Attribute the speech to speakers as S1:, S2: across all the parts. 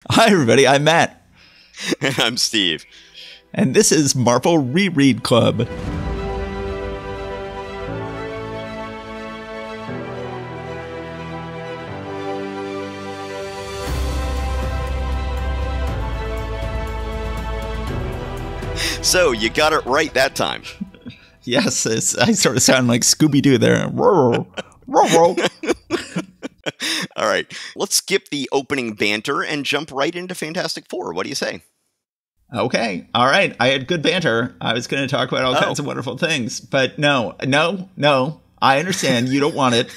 S1: Hi, everybody. I'm Matt.
S2: I'm Steve.
S1: And this is Marvel Reread Club.
S2: So, you got it right that time.
S1: Yes, I sort of sound like Scooby-Doo there. Roar, roar, roar.
S2: All right, let's skip the opening banter and jump right into Fantastic Four. What do you say?
S1: Okay, all right. I had good banter. I was going to talk about all kinds of wonderful things, but no. I understand you don't want it.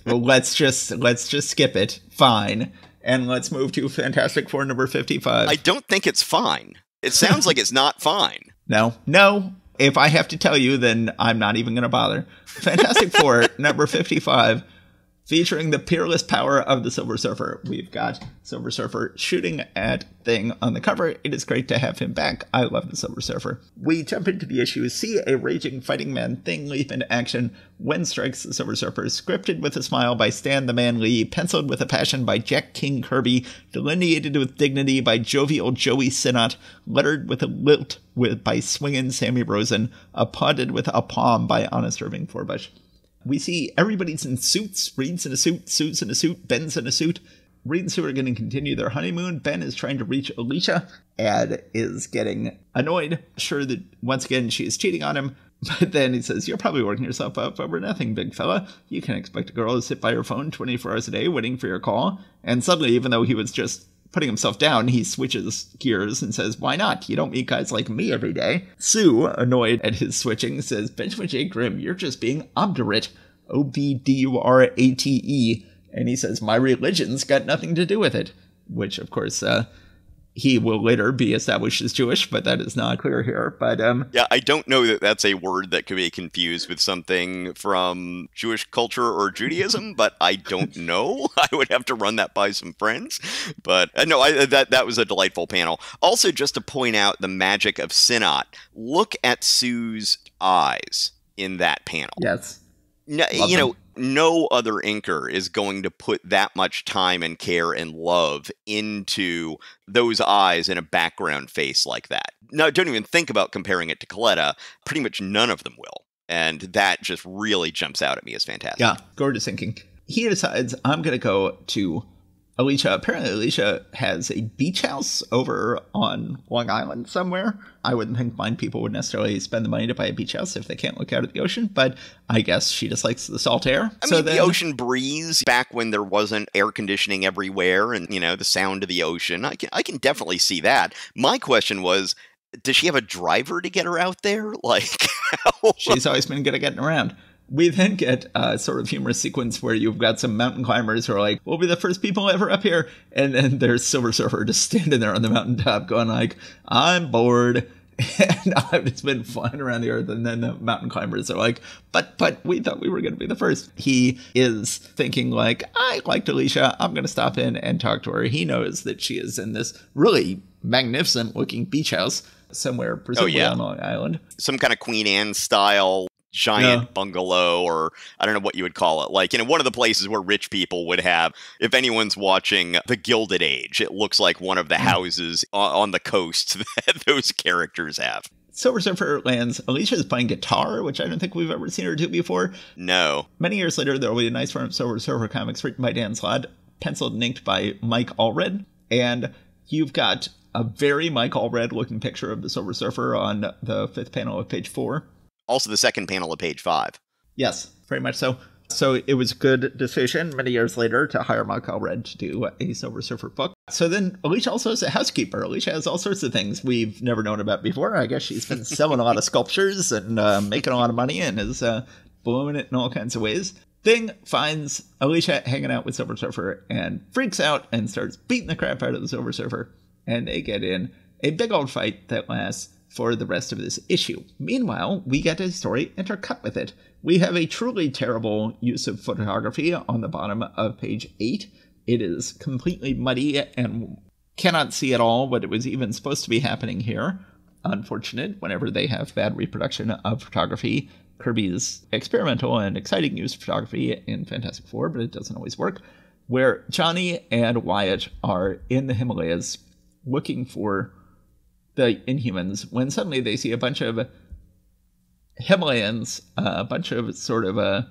S1: Let's just skip it. Fine, and let's move to Fantastic Four number 55.
S2: I don't think it's fine. It sounds like it's not fine.
S1: No. If I have to tell you, then I'm not even going to bother. Fantastic Four number 55. Featuring the peerless power of the Silver Surfer. We've got Silver Surfer shooting at Thing on the cover. It is great to have him back. I love the Silver Surfer. We jump into the issue, see a raging fighting man Thing leap into action. When strikes the Silver Surfer, scripted with a smile by Stan the Man Lee, penciled with a passion by Jack King Kirby, delineated with dignity by jovial Joey Sinnott, lettered with a lilt by swingin' Sammy Rosen, applauded with a palm by Honest Irving Forbush. We see everybody's in suits. Reed's in a suit, Sue's in a suit, Ben's in a suit. Reed and Sue are going to continue their honeymoon. Ben is trying to reach Alicia. Ad is getting annoyed, sure that once again she is cheating on him. But then he says, "You're probably working yourself up over nothing, big fella. You can't expect a girl to sit by her phone 24 hours a day waiting for your call." And suddenly, even though he was just putting himself down, he switches gears and says, "Why not? You don't meet guys like me every day." Sue, annoyed at his switching, says, "Benjamin J. Grimm, you're just being obdurate. Obdurate. And he says, "My religion's got nothing to do with it." Which, of course, he will later be established as Jewish, but that is not clear here. But
S2: yeah, I don't know that that's a word that could be confused with something from Jewish culture or Judaism, but I don't know. I would have to run that by some friends. But no, that was a delightful panel. Also, just to point out the magic of Sinnott, look at Sue's eyes in that panel.
S1: Yes.
S2: No, no other inker is going to put that much time and care and love into those eyes in a background face like that. Now, don't even think about comparing it to Coletta. Pretty much none of them will. And that just really jumps out at me as fantastic.
S1: Yeah, gorgeous inking. He decides, I'm going to go to Alicia. Apparently, Alicia has a beach house over on Long Island somewhere. I wouldn't think mine people would necessarily spend the money to buy a beach house if they can't look out at the ocean, but I guess she just likes the salt air.
S2: I mean, the ocean breeze, back when there wasn't air conditioning everywhere and, the sound of the ocean, I can definitely see that. My question was, does she have a driver to get her out there? Like,
S1: she's always been good at getting around. We then get a sort of humorous sequence where you've got some mountain climbers who are like, "We'll be the first people ever up here." And then there's Silver Surfer just standing there on the mountaintop going like, "I'm bored." And I've just been flying around the earth. And then the mountain climbers are like, but we thought we were going to be the first. He is thinking like, I liked Alicia. I'm going to stop in and talk to her. He knows that she is in this really magnificent looking beach house somewhere, presumably on Long Island.
S2: Some kind of Queen Anne style giant bungalow, or I don't know what you would call it. Like, one of the places where rich people would have, if anyone's watching The Gilded Age, it looks like one of the houses on the coast that those characters have.
S1: Silver Surfer lands. Alicia is playing guitar, which I don't think we've ever seen her do before.
S2: No.
S1: Many years later, there will be a nice run of Silver Surfer comics written by Dan Slott, penciled and inked by Mike Allred. And you've got a very Mike Allred looking picture of the Silver Surfer on the 5th panel of page 4.
S2: Also the second panel of page 5.
S1: Yes, very much so. So it was a good decision many years later to hire Mike Allred to do a Silver Surfer book. So then Alicia also is a housekeeper. Alicia has all sorts of things we've never known about before. I guess she's been selling a lot of sculptures and making a lot of money and is blowing it in all kinds of ways. Thing finds Alicia hanging out with Silver Surfer and freaks out and starts beating the crap out of the Silver Surfer. And they get in a big old fight that lasts for the rest of this issue. Meanwhile, we get a story intercut with it. We have a truly terrible use of photography on the bottom of page 8. It is completely muddy and cannot see at all what it was even supposed to be happening here. Unfortunate whenever they have bad reproduction of photography. Kirby's experimental and exciting use of photography in Fantastic Four, but it doesn't always work. where Johnny and Wyatt are in the Himalayas looking for the Inhumans when suddenly they see a bunch of Himalayans, a bunch of sort of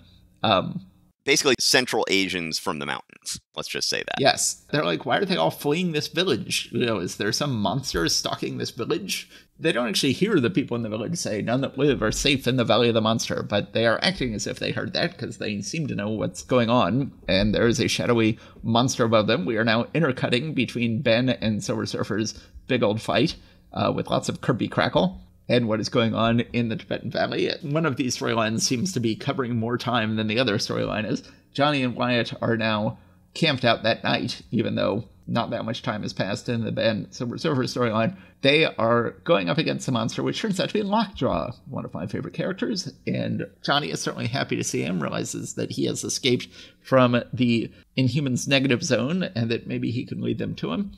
S2: basically Central Asians from the mountains. Let's just say that.
S1: Yes. They're like, why are they all fleeing this village? Is there some monster stalking this village? They don't actually hear the people in the village say, none that live are safe in the Valley of the Monster, but they are acting as if they heard that because they seem to know what's going on, and there is a shadowy monster above them. We are now intercutting between Ben and Silver Surfer's big old fight with lots of Kirby crackle and what is going on in the Tibetan Valley. One of these storylines seems to be covering more time than the other storyline is. Johnny and Wyatt are now camped out that night, even though not that much time has passed in the Ben Silver Surfer storyline. They are going up against the monster, which turns out to be Lockjaw, one of my favorite characters. And Johnny is certainly happy to see him, realizes that he has escaped from the Inhumans' negative zone, and that maybe he can lead them to him.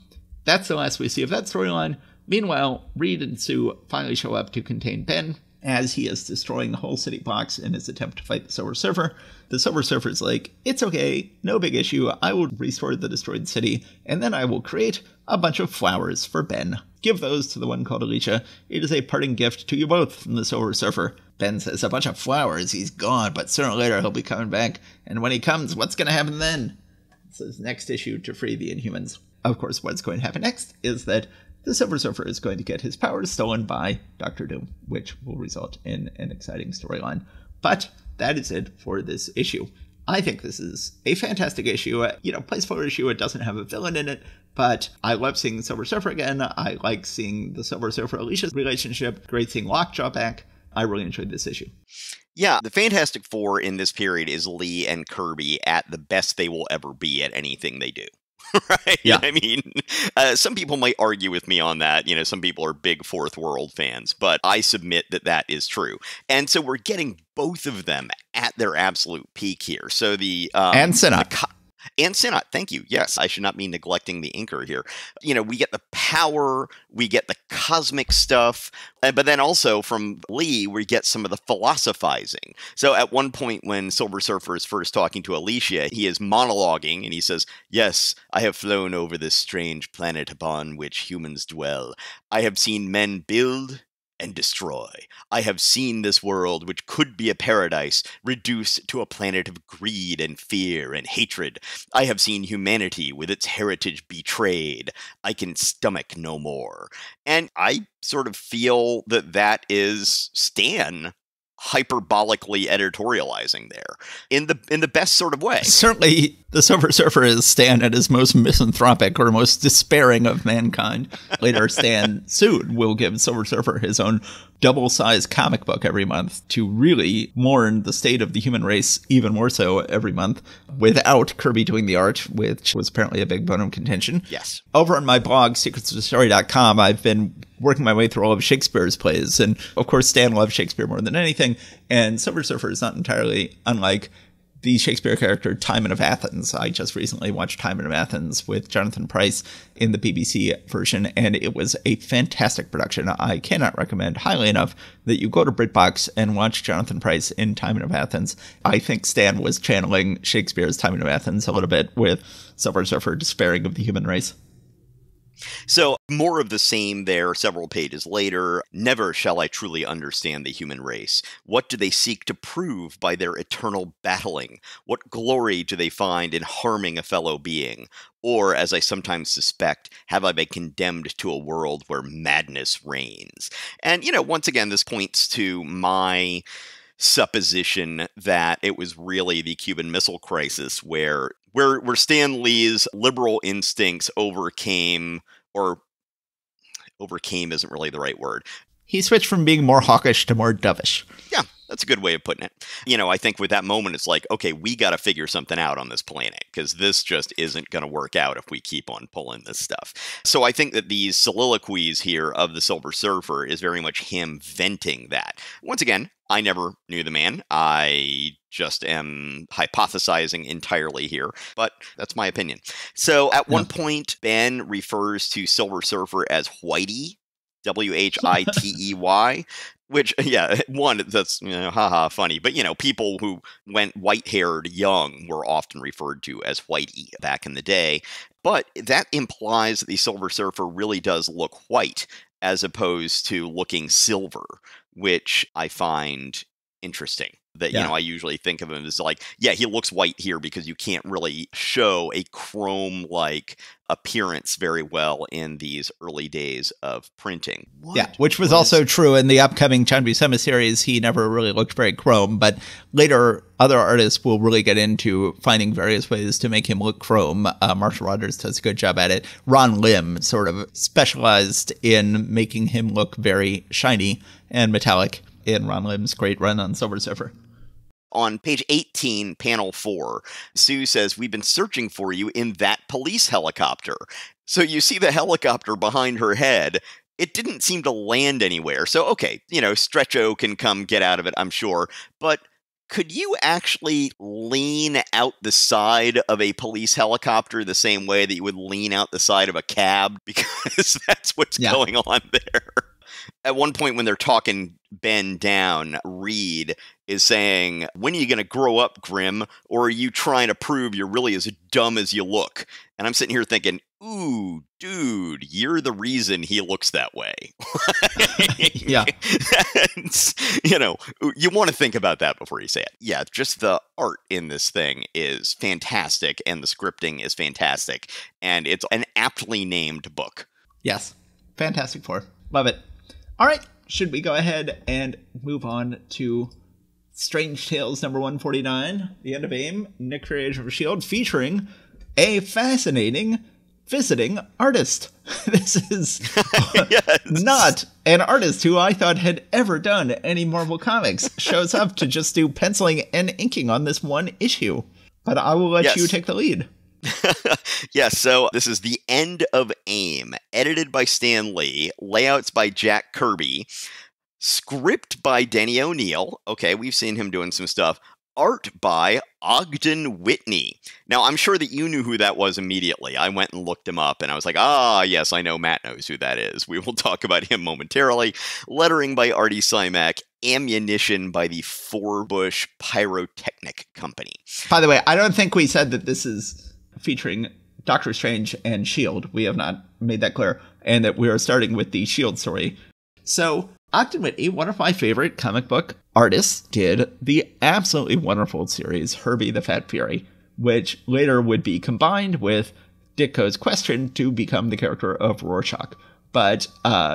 S1: That's the last we see of that storyline. Meanwhile, Reed and Sue finally show up to contain Ben as he is destroying the whole city blocks in his attempt to fight the Silver Surfer. The Silver Surfer's like, it's okay, no big issue, I will restore the destroyed city, and then I will create a bunch of flowers for Ben. Give those to the one called Alicia. It is a parting gift to you both from the Silver Surfer. Ben says, a bunch of flowers, he's gone, but sooner or later he'll be coming back, and when he comes, what's going to happen then? It's his next issue to free the Inhumans. Of course, what's going to happen next is that the Silver Surfer is going to get his powers stolen by Doctor Doom, which will result in an exciting storyline. But that is it for this issue. I think this is a fantastic issue. Placeholder issue, it doesn't have a villain in it, but I love seeing Silver Surfer again. I like seeing the Silver Surfer-Alicia relationship. Great seeing Lockjaw back. I really enjoyed this issue.
S2: Yeah, the Fantastic Four in this period is Lee and Kirby at the best they will ever be at anything they do. Right?
S1: Yeah.
S2: I mean, some people might argue with me on that. Some people are big Fourth World fans, but I submit that that is true. And so we're getting both of them at their absolute peak here. So
S1: and Sinnott.
S2: And Sinnott, thank you. Yes, I should not be neglecting the inker here. We get the power, we get the cosmic stuff, but then also from Lee, we get some of the philosophizing. So at one point when Silver Surfer is first talking to Alicia, he is monologuing and he says, yes, I have flown over this strange planet upon which humans dwell. I have seen men build and destroy. I have seen this world, which could be a paradise, reduced to a planet of greed and fear and hatred. I have seen humanity with its heritage betrayed. I can stomach no more. And I sort of feel that that is Stan hyperbolically editorializing there in the best sort of way.
S1: Certainly, the Silver Surfer is Stan at his most misanthropic or most despairing of mankind. Later, Stan soon will give Silver Surfer his own double-sized comic book every month to really mourn the state of the human race even more so every month without Kirby doing the art, which was apparently a big bone of contention.
S2: Yes.
S1: Over on my blog, secretsofthestory.com, I've been working my way through all of Shakespeare's plays. And of course, Stan loves Shakespeare more than anything. And Silver Surfer is not entirely unlike the Shakespeare character Timon of Athens. I just recently watched Timon of Athens with Jonathan Pryce in the BBC version, and it was a fantastic production. I cannot recommend highly enough that you go to BritBox and watch Jonathan Pryce in Timon of Athens. I think Stan was channeling Shakespeare's Timon of Athens a little bit with Silver Surfer despairing of the human race.
S2: So, more of the same there several pages later. Never shall I truly understand the human race. What do they seek to prove by their eternal battling? What glory do they find in harming a fellow being? Or, as I sometimes suspect, have I been condemned to a world where madness reigns? And, once again, this points to my supposition that it was really the Cuban Missile Crisis where Stan Lee's liberal instincts overcame isn't really the right word.
S1: He switched from being more hawkish to more dovish.
S2: Yeah, that's a good way of putting it. I think with that moment, it's like, okay, we got to figure something out on this planet because this just isn't going to work out if we keep on pulling this stuff. So I think that these soliloquies here of the Silver Surfer is very much him venting that. Once again, I never knew the man. I just am hypothesizing entirely here, but that's my opinion. So at one point, Ben refers to Silver Surfer as Whitey, Whitey. Which, yeah, one, that's, haha, funny. But, people who went white-haired young were often referred to as Whitey back in the day. But that implies that the Silver Surfer really does look white as opposed to looking silver, which I find interesting. That,
S1: Yeah.
S2: I usually think of him as like, yeah, he looks white here because you can't really show a chrome-like appearance very well in these early days of printing.
S1: Yeah, which was also true in the upcoming John Buscema series. He never really looked very chrome, but later other artists will really get into finding various ways to make him look chrome. Marshall Rogers does a good job at it. Ron Lim sort of specialized in making him look very shiny and metallic in Ron Lim's great run on Silver Surfer.
S2: On page 18, panel 4, Sue says, "We've been searching for you in that police helicopter." So you see the helicopter behind her head. It didn't seem to land anywhere. So, okay, Stretcho can come get out of it, I'm sure. But could you actually lean out the side of a police helicopter the same way that you would lean out the side of a cab? Because that's what's going on there. At one point when they're talking Ben down, Reed is saying, "When are you going to grow up, Grim? Or are you trying to prove you're really as dumb as you look?" And I'm sitting here thinking, ooh, dude, you're the reason he looks that way.
S1: Yeah.
S2: You want to think about that before you say it. Yeah, just the art in this thing is fantastic, and the scripting is fantastic, and it's an aptly named book.
S1: Yes. Fantastic Four. Love it. All right. Should we go ahead and move on to Strange Tales number 149, The End of AIM, Nick Fury, Age of S.H.I.E.L.D., featuring a fascinating visiting artist. This is not an artist who I thought had ever done any Marvel Comics. Shows up to just do penciling and inking on this one issue. But I will let you take the lead.
S2: Yes, so this is The End of AIM, edited by Stan Lee, layouts by Jack Kirby, script by Denny O'Neil. Okay, we've seen him doing some stuff. Art by Ogden Whitney. Now, I'm sure that you knew who that was immediately. I went and looked him up, and I was like, yes, I know Matt knows who that is. We will talk about him momentarily. Lettering by Artie Simak. Ammunition by the Forbush Pyrotechnic Company.
S1: By the way, I don't think we said that this is featuring Doctor Strange and S.H.I.E.L.D. We have not made that clear. And that we are starting with the S.H.I.E.L.D. story. So, Ogden Whitney, one of my favorite comic book artists, did the absolutely wonderful series Herbie the Fat Fury, which later would be combined with Ditko's Question to become the character of Rorschach. But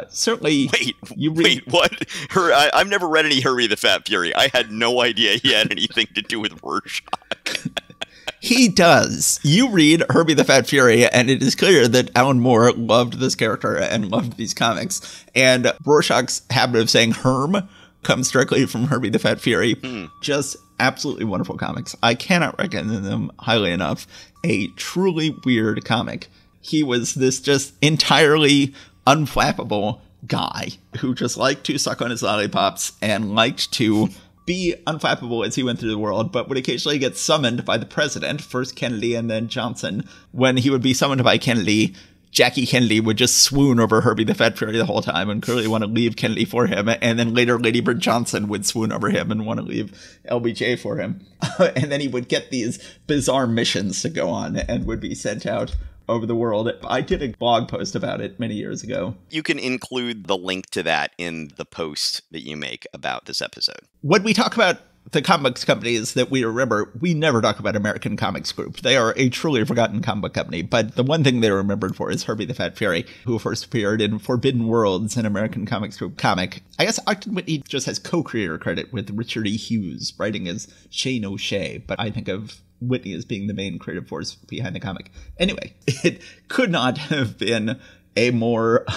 S1: certainly...
S2: Wait, what? I've never read any Herbie the Fat Fury. I had no idea he had anything to do with Rorschach.
S1: He does. You read Herbie the Fat Fury, and it is clear that Alan Moore loved this character and loved these comics. And Rorschach's habit of saying Herm comes directly from Herbie the Fat Fury. Just absolutely wonderful comics. I cannot recommend them highly enough. A truly weird comic. He was this just entirely unflappable guy who just liked to suck on his lollipops and liked to be unflappable as he went through the world, but would occasionally get summoned by the president, first Kennedy and then Johnson. When he would be summoned by Kennedy, Jackie Kennedy would just swoon over Herbie the Fat Fury the whole time and clearly want to leave Kennedy for him. And then later Lady Bird Johnson would swoon over him and want to leave LBJ for him. And then he would get these bizarre missions to go on and would be sent out over the world. I did a blog post about it many years ago.
S2: You can include the link to that in the post that you make about this episode.
S1: When we talk about the comics companies that we remember, we never talk about American Comics Group. They are a truly forgotten comic book company, but the one thing they're remembered for is Herbie the Fat Fury, who first appeared in Forbidden Worlds, an American Comics Group comic. I guess Ogden Whitney just has co-creator credit with Richard E. Hughes, writing as Shane O'Shea, but I think of Whitney as being the main creative force behind the comic. Anyway, it could not have been a more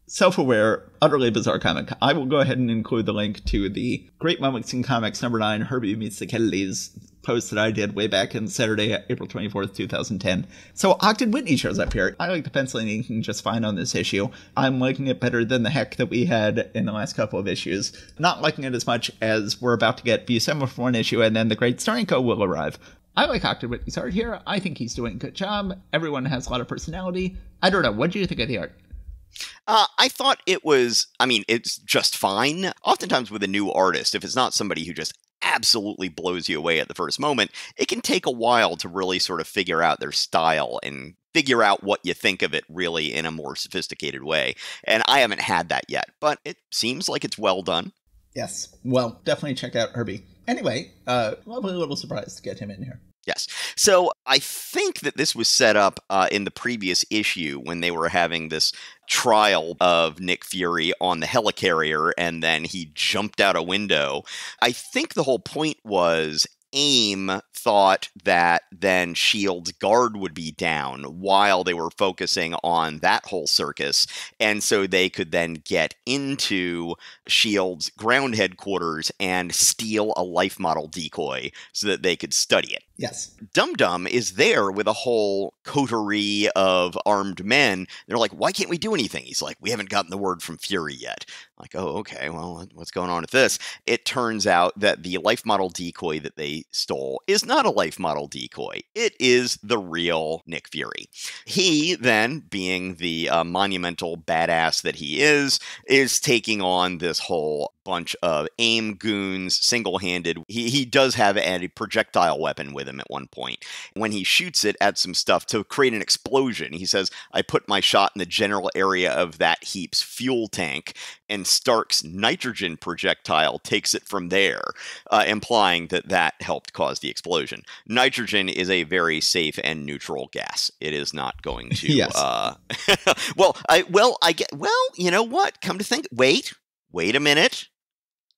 S1: self-aware, utterly bizarre comic. I will go ahead and include the link to the Great Moments in Comics number 9, Herbie Meets the Kennedys post that I did way back in Saturday, April 24th, 2010. So Ogden Whitney shows up here. I like the penciling and inking just fine on this issue. I'm liking it better than the heck that we had in the last couple of issues. Not liking it as much as we're about to get Buscema for one issue, and then the Great Starenko will arrive. I like Ogden Whitney's art here. I think he's doing a good job. Everyone has a lot of personality. I don't know. What do you think of the art?
S2: I thought it was, I mean, it's just fine. Oftentimes with a new artist, if it's not somebody who just absolutely blows you away at the first moment, it can take a while to really sort of figure out their style and figure out what you think of it really in a more sophisticated way. And I haven't had that yet, but it seems like it's well done.
S1: Yes. Well, definitely check out Herbie. Anyway, lovely little surprise to get him in here.
S2: Yes. So I think that this was set up in the previous issue when they were having this trial of Nick Fury on the helicarrier, and then he jumped out a window. I think the whole point was AIM thought that then S.H.I.E.L.D.'s guard would be down while they were focusing on that whole circus, and so they could then get into S.H.I.E.L.D.'s ground headquarters and steal a life model decoy so that they could study it.
S1: Yes.
S2: Dum-Dum is there with a whole coterie of armed men. They're like, why can't we do anything? He's like, we haven't gotten the word from Fury yet. I'm like, oh, okay, well, what's going on with this? It turns out that the life model decoy that they stole is not a life model decoy. It is the real Nick Fury. He then, being the monumental badass that he is taking on this whole bunch of AIM goons single-handed. He does have a projectile weapon with him at one point. When he shoots it at some stuff to create an explosion, he says, I put my shot in the general area of that heap's fuel tank, and Stark's nitrogen projectile takes it from there, implying that that helped cause the explosion. Nitrogen is a very safe and neutral gas. It is not going to...
S1: Yes.
S2: You know what? Come to think... Wait a minute.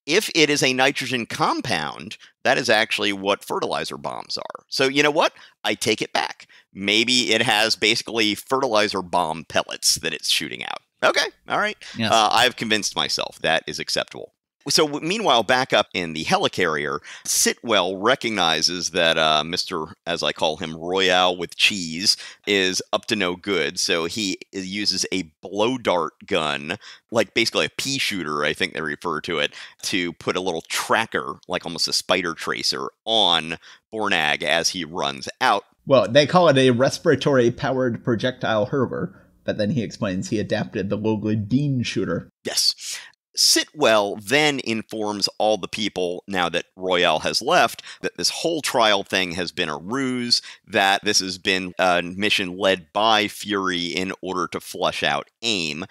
S2: If it is a nitrogen compound, that is actually what fertilizer bombs are. So you know what? I take it back. Maybe it has basically fertilizer bomb pellets that it's shooting out. Okay, all right.
S1: Yes.
S2: I've convinced myself that is acceptable. So meanwhile, back up in the helicarrier, Sitwell recognizes that Mr., as I call him, Royale with cheese, is up to no good. So he uses a blow dart gun, like basically a pea shooter, I think they refer to it, to put a little tracker, like almost a spider tracer, on Bornag as he runs out.
S1: Well, they call it a respiratory-powered projectile hurler, but then he explains he adapted the lowly bean shooter.
S2: Yes. Sitwell then informs all the people, now that Royale has left, that this whole trial thing has been a ruse, that this has been a mission led by Fury in order to flush out AIM.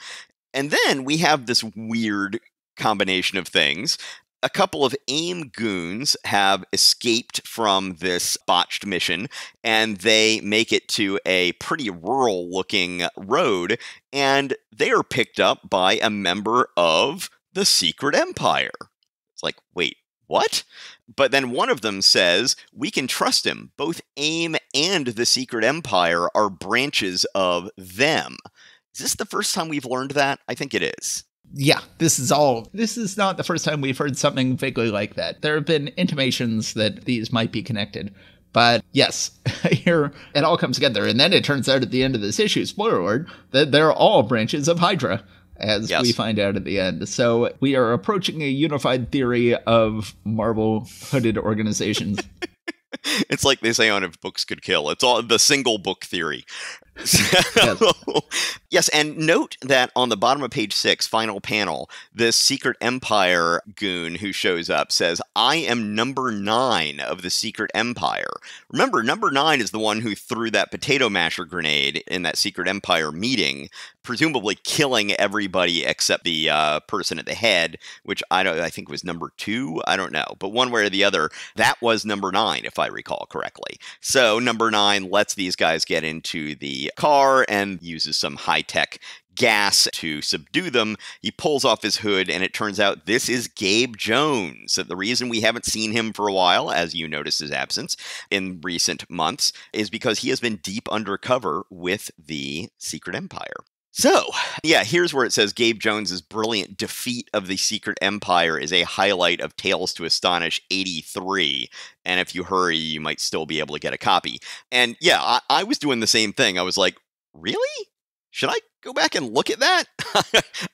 S2: And then we have this weird combination of things. A couple of AIM goons have escaped from this botched mission, and they make it to a pretty rural-looking road, and they are picked up by a member of the Secret Empire. It's like, wait, what? But then one of them says, we can trust him. Both AIM and the Secret Empire are branches of them. Is this the first time we've learned that? I think it is.
S1: Yeah, this is not the first time we've heard something vaguely like that. There have been intimations that these might be connected. But yes, here it all comes together. And then it turns out at the end of this issue, spoiler alert, that they're all branches of Hydra, as we find out at the end. So we are approaching a unified theory of Marvel hooded organizations.
S2: It's like they say on If Books Could Kill. It's all the single book theory. Yes, and note that on the bottom of page 6, final panel, this Secret Empire goon who shows up says, I am number 9 of the Secret Empire. Remember, number 9 is the one who threw that potato masher grenade in that Secret Empire meeting, presumably killing everybody except the person at the head, which I think was number 2. I don't know. But one way or the other, that was number 9, if I recall correctly. So number 9 lets these guys get into the car and uses some high-tech gas to subdue them. He pulls off his hood, and it turns out this is Gabe Jones. The reason we haven't seen him for a while, as you noticed his absence in recent months, is because he has been deep undercover with the Secret Empire. So, yeah, here's where it says Gabe Jones's brilliant defeat of the Secret Empire is a highlight of Tales to Astonish 83. And if you hurry, you might still be able to get a copy. And yeah, I was doing the same thing. I was like, really? Should I go back and look at that?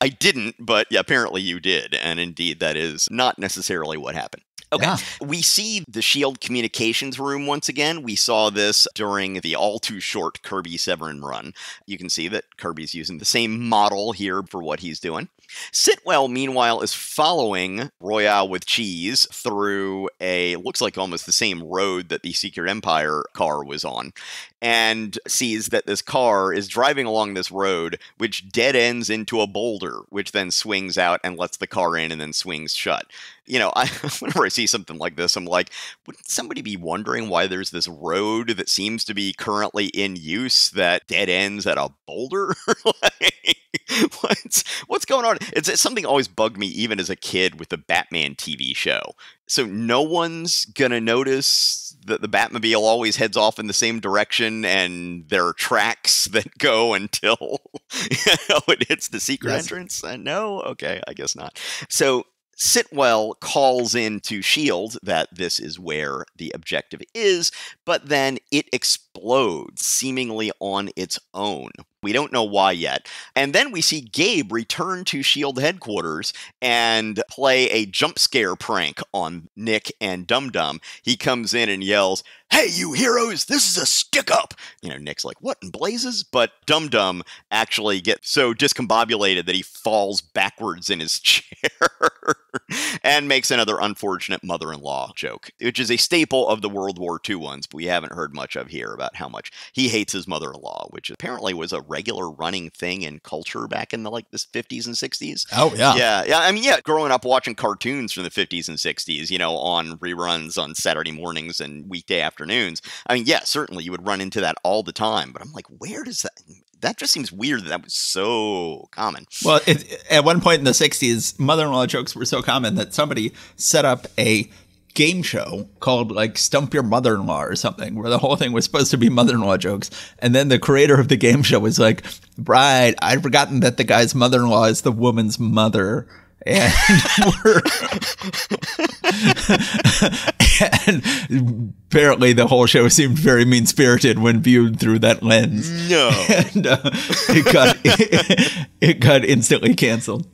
S2: I didn't, but yeah, apparently you did. And indeed, that is not necessarily what happened. Okay.
S1: Yeah.
S2: We see the S.H.I.E.L.D. communications room once again. We saw this during the all-too-short Kirby Severin run. You can see that Kirby's using the same model here for what he's doing. Sitwell, meanwhile, is following Royale with Cheese through looks like almost the same road that the Secret Empire car was on, and sees that this car is driving along this road, which dead ends into a boulder, which then swings out and lets the car in and then swings shut. Whenever I see something like this, I'm like, wouldn't somebody be wondering why there's this road that seems to be currently in use that dead ends at a boulder? What's going on? It's something always bugged me even as a kid with the Batman TV show. So no one's going to notice that the Batmobile always heads off in the same direction and there are tracks that go until it hits the secret entrance? No? Okay, I guess not. So Sitwell calls into S.H.I.E.L.D. that this is where the objective is, but then it explodes, seemingly on its own. We don't know why yet. And then we see Gabe return to S.H.I.E.L.D. headquarters and play a jump scare prank on Nick and Dum Dum. He comes in and yells, "Hey, you heroes, this is a stick-up!" Nick's like, "What in blazes?" But Dum Dum actually gets so discombobulated that he falls backwards in his chair and makes another unfortunate mother-in-law joke, which is a staple of the World War II ones, but we haven't heard much of here about how much he hates his mother-in-law, which apparently was a regular running thing in culture back in the 50s and 60s.
S1: Oh, yeah.
S2: Yeah. Growing up watching cartoons from the 50s and 60s, on reruns on Saturday mornings and weekday afternoons. Certainly you would run into that all the time, but I'm like, where does that just seems weird that was so common.
S1: Well, at one point in the 60s, mother-in-law jokes were so common that somebody set up a game show called Stump Your Mother-in-Law or something, where the whole thing was supposed to be mother-in-law jokes. And then the creator of the game show was like, right, I'd forgotten that the guy's mother-in-law is the woman's mother. And and apparently the whole show seemed very mean-spirited when viewed through that lens.
S2: No.
S1: And it got instantly canceled.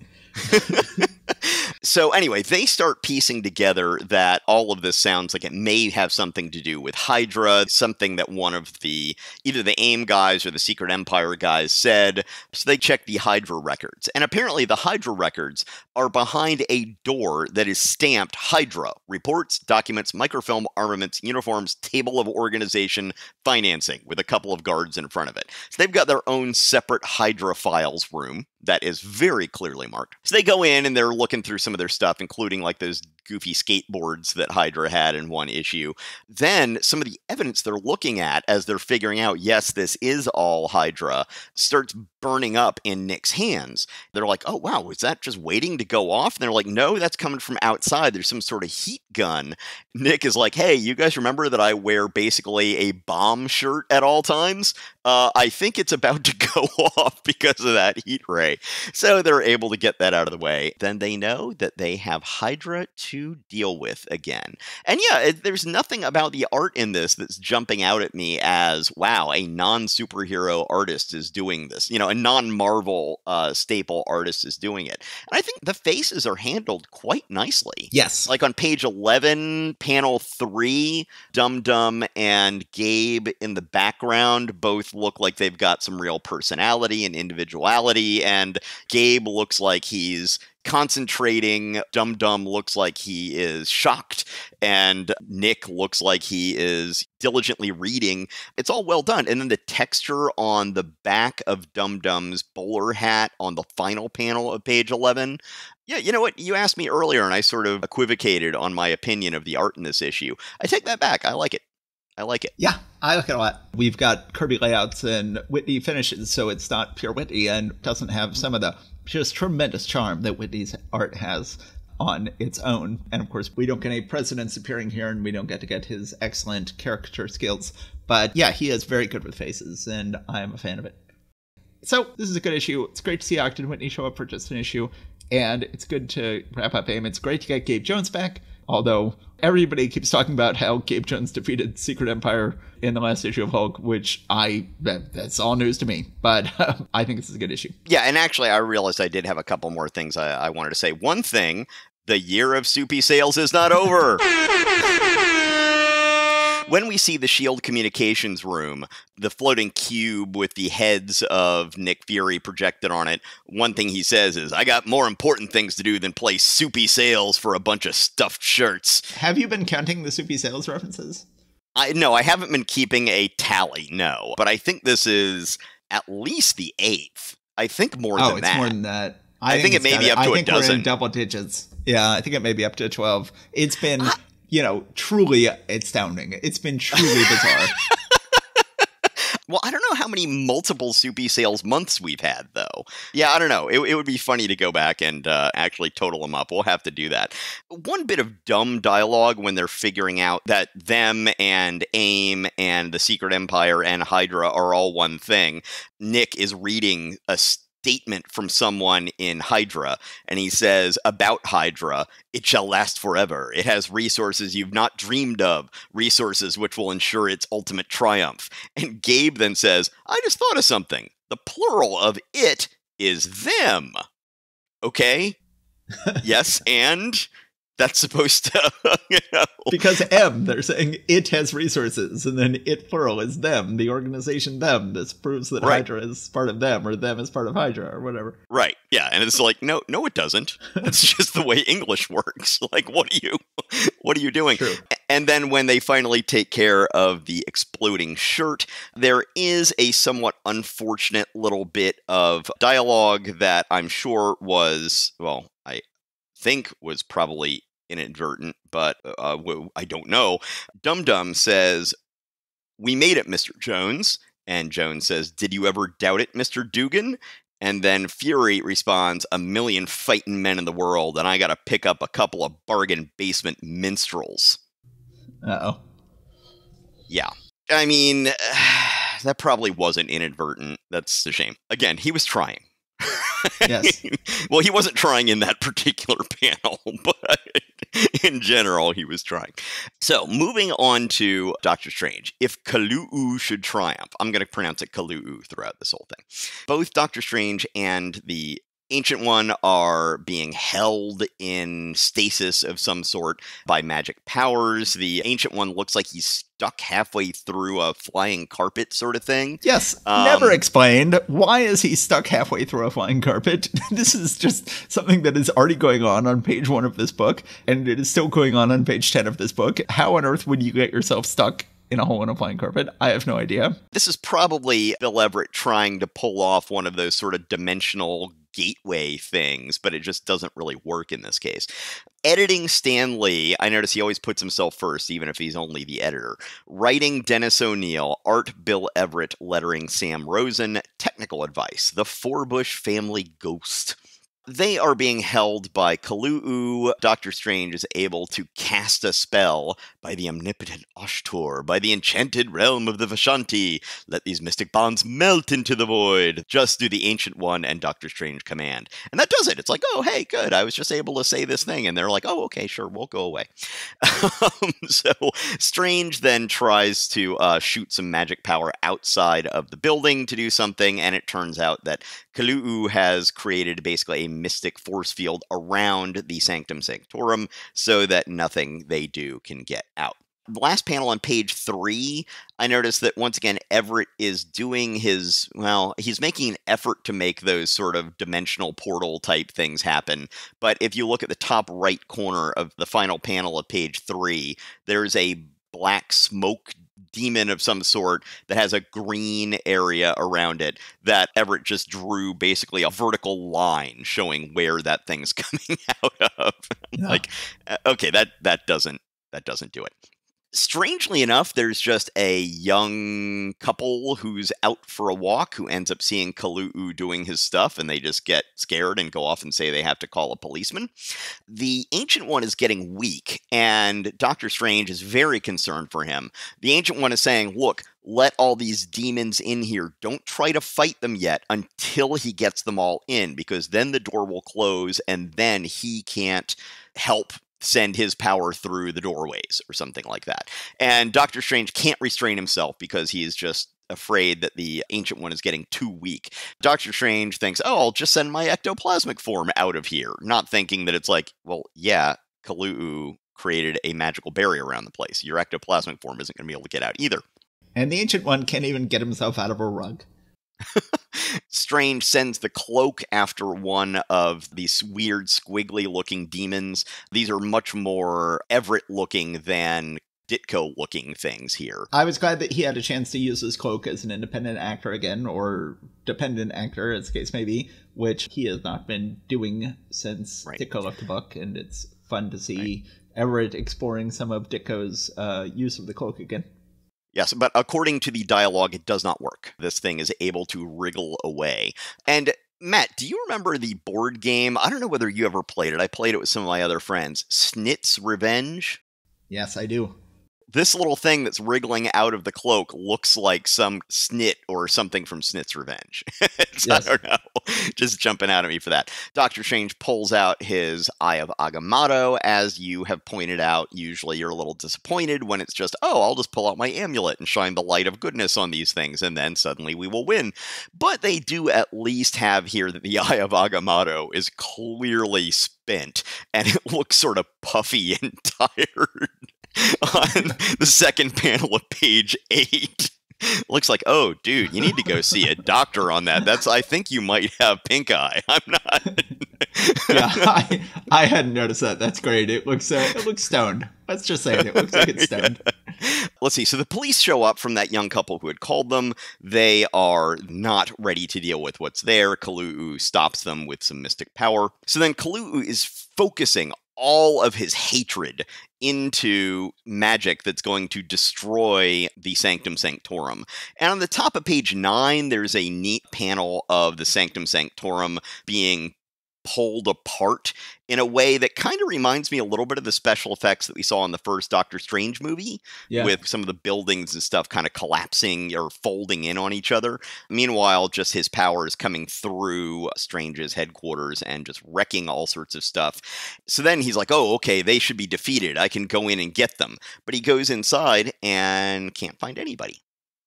S2: So anyway, they start piecing together that all of this sounds like it may have something to do with Hydra, something that one of either the AIM guys or the Secret Empire guys said. So they check the Hydra records. And apparently the Hydra records are behind a door that is stamped Hydra. Reports, documents, microfilm, armaments, uniforms, table of organization, financing, with a couple of guards in front of it. So they've got their own separate Hydra files room that is very clearly marked. So they go in and they're looking through some of their stuff, including those goofy skateboards that Hydra had in one issue. Then some of the evidence they're looking at as they're figuring out, yes, this is all Hydra, starts burning up in Nick's hands. They're like, oh, wow, is that just waiting to go off? And they're like, no, that's coming from outside. There's some sort of heat gun. Nick is like, hey, you guys remember that I wear basically a bomb shirt at all times? I think it's about to go off because of that heat ray. So they're able to get that out of the way. Then they know that they have Hydra to deal with again. And yeah, there's nothing about the art in this that's jumping out at me as, wow, a non-superhero artist is doing this. A non-Marvel staple artist is doing it. And I think the faces are handled quite nicely.
S1: Yes.
S2: On page 11, panel 3, Dum Dum and Gabe in the background both look like they've got some real personality and individuality, and Gabe looks like he's concentrating, Dum Dum looks like he is shocked, and Nick looks like he is diligently reading. It's all well done. And then the texture on the back of Dum Dum's bowler hat on the final panel of page 11. Yeah, you know what? You asked me earlier, and I sort of equivocated on my opinion of the art in this issue. I take that back. I like it.
S1: Yeah, I like it a lot. We've got Kirby layouts and Whitney finishes, so it's not pure Whitney and doesn't have some of the just tremendous charm that Whitney's art has on its own. And of course, we don't get any presidents appearing here, and we don't get to get his excellent caricature skills. But yeah, he is very good with faces, and I am a fan of it. So this is a good issue. It's great to see Ogden Whitney show up for just an issue, and it's good to wrap up AIM. It's great to get Gabe Jones back, although everybody keeps talking about how Gabe Jones defeated Secret Empire in the last issue of Hulk, which that's all news to me. But I think this is a good issue.
S2: Yeah, and actually I realized I did have a couple more things I wanted to say. One thing The year of soupy sales is not over. When we see the S.H.I.E.L.D. communications room, the floating cube with the heads of Nick Fury projected on it, one thing he says is, I got more important things to do than play soupy sales for a bunch of stuffed shirts.
S1: Have you been counting the soupy sales references?
S2: No, I haven't been keeping a tally, no. But I think this is at least the 8th. I think more than that.
S1: Oh, it's more than that.
S2: I think it may be up to a dozen.
S1: I think we're in double digits. Yeah, I think it may be up to 12. It's been... truly astounding. It's been truly bizarre.
S2: Well, I don't know how many multiple soupy sales months we've had, though. Yeah, I don't know. It would be funny to go back and actually total them up. We'll have to do that. One bit of dumb dialogue when they're figuring out that them and AIM and the Secret Empire and Hydra are all one thing. Nick is reading a statement from someone in Hydra, and he says about Hydra, it shall last forever. It has resources you've not dreamed of, resources which will ensure its ultimate triumph. And Gabe then says, I just thought of something. The plural of it is them. Okay? Yes, and that's supposed to,
S1: Because they're saying it has resources, and then it plural is them, the organization them. This proves that
S2: right.
S1: Hydra is part of them, or them is part of Hydra, or whatever.
S2: Right, yeah, and it's like, no, it doesn't. That's just the way English works. Like, what are you doing?
S1: True.
S2: And then when they finally take care of the exploding shirt, there is a somewhat unfortunate little bit of dialogue that I'm sure was, well, I think was probably inadvertent, but I don't know. Dum Dum says, we made it, Mr. Jones. And Jones says, did you ever doubt it, Mr. Dugan? And then Fury responds, 1,000,000 fighting men in the world, and I gotta pick up a couple of bargain basement minstrels.
S1: Uh-oh.
S2: Yeah. I mean, that probably wasn't inadvertent. That's a shame. Again, he was trying.
S1: Yes.
S2: Well, he wasn't trying in that particular panel, but in general, he was trying. So, moving on to Doctor Strange. If Kalu'u should triumph, I'm going to pronounce it Kalu'u throughout this whole thing. Both Doctor Strange and the Ancient One are being held in stasis of some sort by magic powers. The Ancient One looks like he's stuck halfway through a flying carpet sort of thing.
S1: Yes, never explained. Why is he stuck halfway through a flying carpet? This is just something that is already going on page 1 of this book, and it is still going on page 10 of this book. How on earth would you get yourself stuck in a hole in a flying carpet? I have no idea.
S2: This is probably Bill Everett trying to pull off one of those sort of dimensional gateway things, but it just doesn't really work in this case. Editing Stan Lee, I notice he always puts himself first, even if he's only the editor. Writing Dennis O'Neil, art Bill Everett, lettering Sam Rosen, technical advice, the Forbush family ghost. They are being held by Kalu'u. Doctor Strange is able to cast a spell by the omnipotent Ashtor, by the enchanted realm of the Vishanti. Let these mystic bonds melt into the void. Just do the Ancient One and Doctor Strange command. And that does it. It's like, oh, hey, good. I was just able to say this thing. And they're like, oh, okay, sure, we'll go away. So Strange then tries to shoot some magic power outside of the building to do something. And it turns out that Kalu'u has created basically a mystic force field around the Sanctum Sanctorum so that nothing they do can get out. The last panel on page 3, I noticed that once again, Everett is doing his, well, he's making an effort to make those sort of dimensional portal type things happen. But if you look at the top right corner of the final panel of page 3, there's a black smoke demon of some sort that has a green area around it that Everett just drew basically a vertical line showing where that thing's coming out of. Yeah. Like, okay, that doesn't do it. Strangely enough, there's just a young couple who's out for a walk who ends up seeing Kalu'u doing his stuff, and they just get scared and go off and say they have to call a policeman. The Ancient One is getting weak, and Doctor Strange is very concerned for him. The Ancient One is saying, look, let all these demons in here. Don't try to fight them yet until he gets them all in, because then the door will close, and then he can't help send his power through the doorways or something like that. And Doctor Strange can't restrain himself because he is just afraid that the Ancient One is getting too weak. Doctor Strange thinks, oh, I'll just send my ectoplasmic form out of here, not thinking that it's like, well, yeah, Kalu'u created a magical barrier around the place. Your ectoplasmic form isn't going to be able to get out either.
S1: And the Ancient One can't even get himself out of a rug.
S2: Strange sends the cloak after one of these weird, squiggly-looking demons. These are much more Everett-looking than Ditko-looking things here.
S1: I was glad that he had a chance to use his cloak as an independent actor again, or dependent actor, as the case may be, which he has not been doing since Ditko left the book, and it's fun to see Everett exploring some of Ditko's use of the cloak again.
S2: Yes, but according to the dialogue, it does not work. This thing is able to wriggle away. And Matt, do you remember the board game? I don't know whether you ever played it. I played it with some of my other friends. Snit's Revenge?
S1: Yes, I do.
S2: This little thing that's wriggling out of the cloak looks like some snit or something from Snit's Revenge. Yes. I don't know. Just jumping out at me for that. Doctor Strange pulls out his Eye of Agamotto. As you have pointed out, usually you're a little disappointed when it's just, oh, I'll just pull out my amulet and shine the light of goodness on these things, and then suddenly we will win. But they do at least have here that the Eye of Agamotto is clearly spent, and it looks sort of puffy and tired. On the second panel of page 8. Looks like, oh, dude, you need to go see a doctor on that. I think you might have pink eye. I'm not.
S1: Yeah, I hadn't noticed that. That's great. It looks stoned. Let's just say it looks like it's stoned.
S2: Let's see. So the police show up from that young couple who had called them. They are not ready to deal with what's there. Kalu'u stops them with some mystic power. So then Kalu'u is focusing all of his hatred into magic that's going to destroy the Sanctum Sanctorum. And on the top of page 9, there's a neat panel of the Sanctum Sanctorum being pulled apart in a way that kind of reminds me a little bit of the special effects that we saw in the first Doctor Strange movie, with some of the buildings and stuff kind of collapsing or folding in on each other. Meanwhile, just his power is coming through Strange's headquarters and just wrecking all sorts of stuff. So then he's like, oh, okay, they should be defeated. I can go in and get them. But he goes inside and can't find anybody.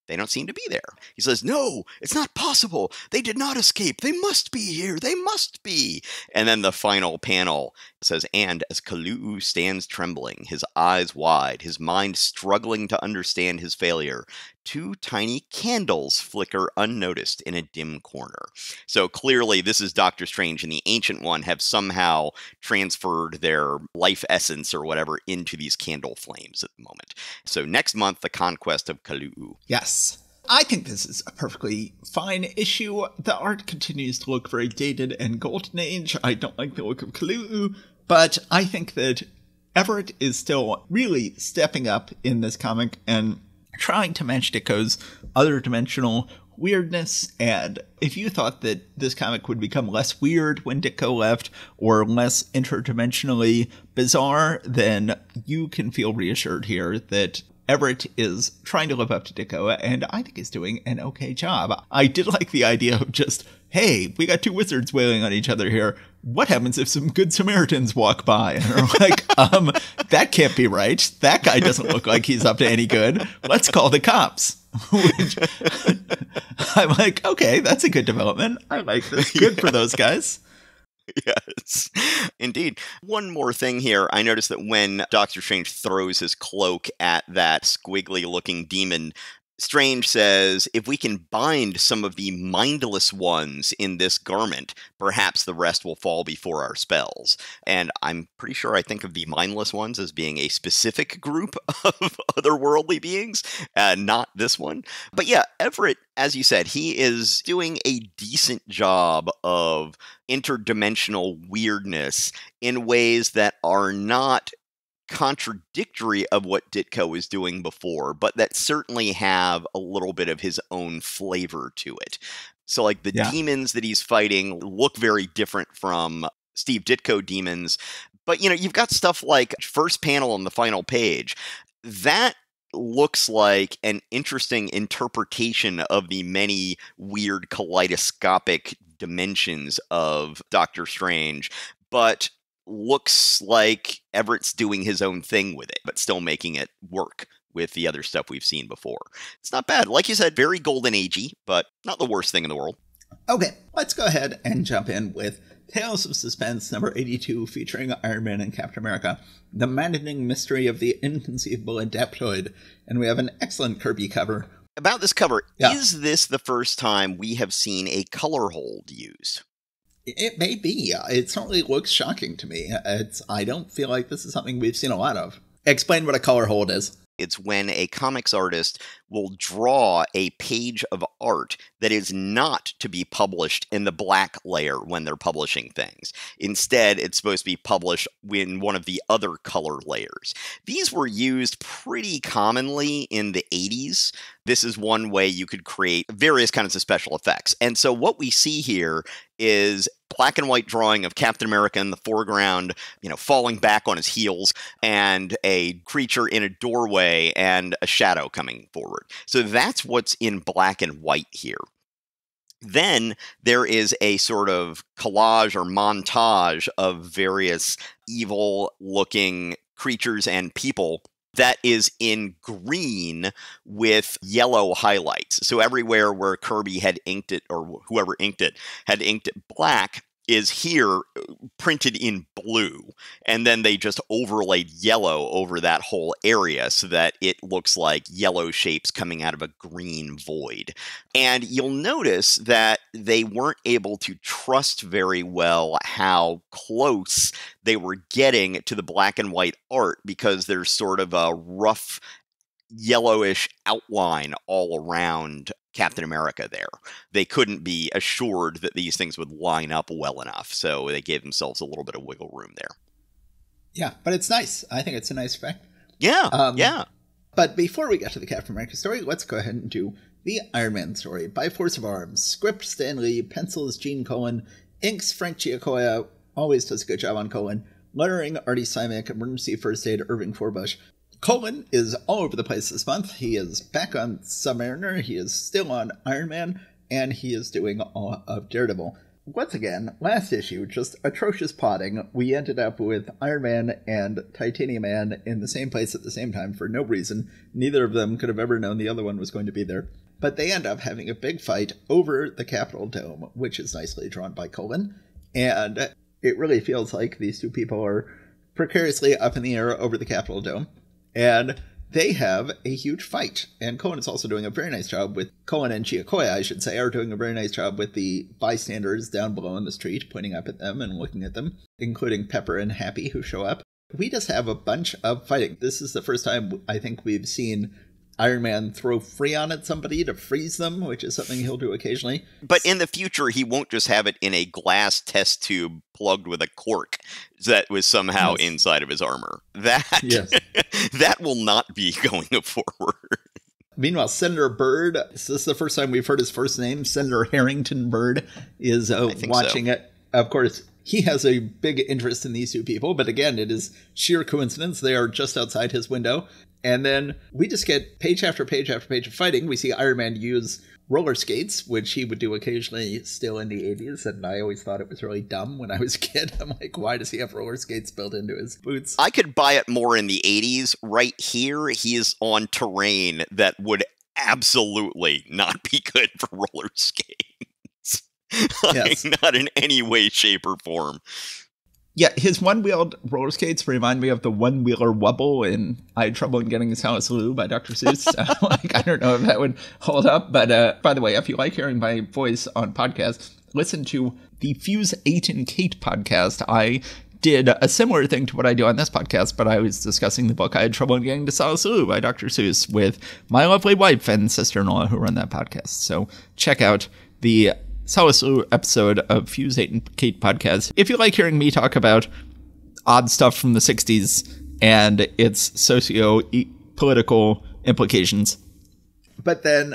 S2: They don't seem to be there. He says, no, it's not possible. They did not escape. They must be here. They must be. And then the final panel says, and as Kalu'u stands trembling, his eyes wide, his mind struggling to understand his failure, 2 tiny candles flicker unnoticed in a dim corner. So clearly this is Doctor Strange and the Ancient One have somehow transferred their life essence or whatever into these candle flames at the moment. So next month, the conquest of Kalu'u.
S1: Yes. I think this is a perfectly fine issue. The art continues to look very dated and golden age. I don't like the look of Kalu'u, but I think that Everett is still really stepping up in this comic and trying to match Ditko's other dimensional weirdness. And if you thought that this comic would become less weird when Ditko left or less interdimensionally bizarre, then you can feel reassured here that Everett is trying to live up to Ditko, and I think he's doing an okay job. I did like the idea of just, hey, we got 2 wizards wailing on each other here. What happens if some good Samaritans walk by? And are like, that can't be right. That guy doesn't look like he's up to any good. Let's call the cops. Which, I'm like, okay, that's a good development. I like this. Good for those guys.
S2: Yes, indeed. One more thing here. I noticed that when Doctor Strange throws his cloak at that squiggly-looking demon, Strange says, if we can bind some of the mindless ones in this garment, perhaps the rest will fall before our spells. And I'm pretty sure I think of the mindless ones as being a specific group of otherworldly beings, not this one. But yeah, Everett, as you said, he is doing a decent job of interdimensional weirdness in ways that are not contradictory of what Ditko was doing before, but that certainly have a little bit of his own flavor to it. So like the demons that he's fighting look very different from Steve Ditko demons, but you've got stuff like first panel on the final page. That looks like an interesting interpretation of the many weird kaleidoscopic dimensions of Doctor Strange, but looks like Everett's doing his own thing with it, but still making it work with the other stuff we've seen before. It's not bad. Like you said, very Golden Agey, but not the worst thing in the world.
S1: Okay, let's go ahead and jump in with Tales of Suspense number 82, featuring Iron Man and Captain America, the maddening mystery of the inconceivable Adaptoid. And we have an excellent Kirby cover.
S2: About this cover, is this the first time we have seen a color hold used?
S1: It may be. It certainly looks shocking to me. I don't feel like this is something we've seen a lot of. Explain what a color hold is.
S2: It's when a comics artist will draw a page of art that is not to be published in the black layer when they're publishing things. Instead, it's supposed to be published in one of the other color layers. These were used pretty commonly in the 80s. This is one way you could create various kinds of special effects. And so what we see here is black and white drawing of Captain America in the foreground, falling back on his heels, and a creature in a doorway and a shadow coming forward. So that's what's in black and white here. Then there is a sort of collage or montage of various evil-looking creatures and people that is in green with yellow highlights. So everywhere where Kirby had inked it, or whoever inked it, had inked it black, is here printed in blue. And then they just overlaid yellow over that whole area so that it looks like yellow shapes coming out of a green void. And you'll notice that they weren't able to trust very well how close they were getting to the black and white art, because there's sort of a rough yellowish outline all around Captain America there. They couldn't be assured that these things would line up well enough, so they gave themselves a little bit of wiggle room there.
S1: Yeah, but it's nice. I think it's a nice effect.
S2: Yeah, yeah.
S1: But before we get to the Captain America story, let's go ahead and do the Iron Man story. By force of arms, script Stan Lee, pencils Gene Colan, inks Frank Giacoia, always does a good job on Colan, lettering Artie Simek, emergency first aid Irving Forbush. Colan is all over the place this month. He is back on Submariner, he is still on Iron Man, and he is doing all of Daredevil. Once again, last issue, just atrocious plotting. We ended up with Iron Man and Titanium Man in the same place at the same time for no reason. Neither of them could have ever known the other one was going to be there. But they end up having a big fight over the Capitol Dome, which is nicely drawn by Colan. And it really feels like these two people are precariously up in the air over the Capitol Dome. And they have a huge fight. And Colan is also doing a very nice job with, Colan and Giacoia, I should say, are doing a very nice job with the bystanders down below in the street, pointing up at them and looking at them, including Pepper and Happy, who show up. We just have a bunch of fighting. This is the first time I think we've seen Iron Man throw Freon at somebody to freeze them, which is something he'll do occasionally.
S2: But in the future, he won't just have it in a glass test tube plugged with a cork that was somehow inside of his armor. That, that will not be going forward.
S1: Meanwhile, Senator Byrd, this is the first time we've heard his first name. Senator Harrington Byrd is watching it. Of course, he has a big interest in these two people, but again, it is sheer coincidence. They are just outside his window. And then we just get page after page after page of fighting. We see Iron Man use roller skates, which he would do occasionally still in the 80s. And I always thought it was really dumb when I was a kid. I'm like, why does he have roller skates built into his boots?
S2: I could buy it more in the 80s. Right here, he is on terrain that would absolutely not be good for roller skates. Like, not in any way, shape, or form.
S1: Yeah, his one-wheeled roller skates remind me of the one-wheeler Wubble in I Had Trouble in Getting His House Lou by Dr. Seuss. I don't know if that would hold up. But by the way, if you like hearing my voice on podcasts, listen to the Fuse 8 and Kate podcast. I did a similar thing to what I do on this podcast, but I was discussing the book I Had Trouble in Getting to Solace Lou by Dr. Seuss with my lovely wife and sister-in-law who run that podcast. So check out the Solace Lou episode of Fuse 8 and Kate podcast if you like hearing me talk about odd stuff from the 60s and its socio-political implications. But then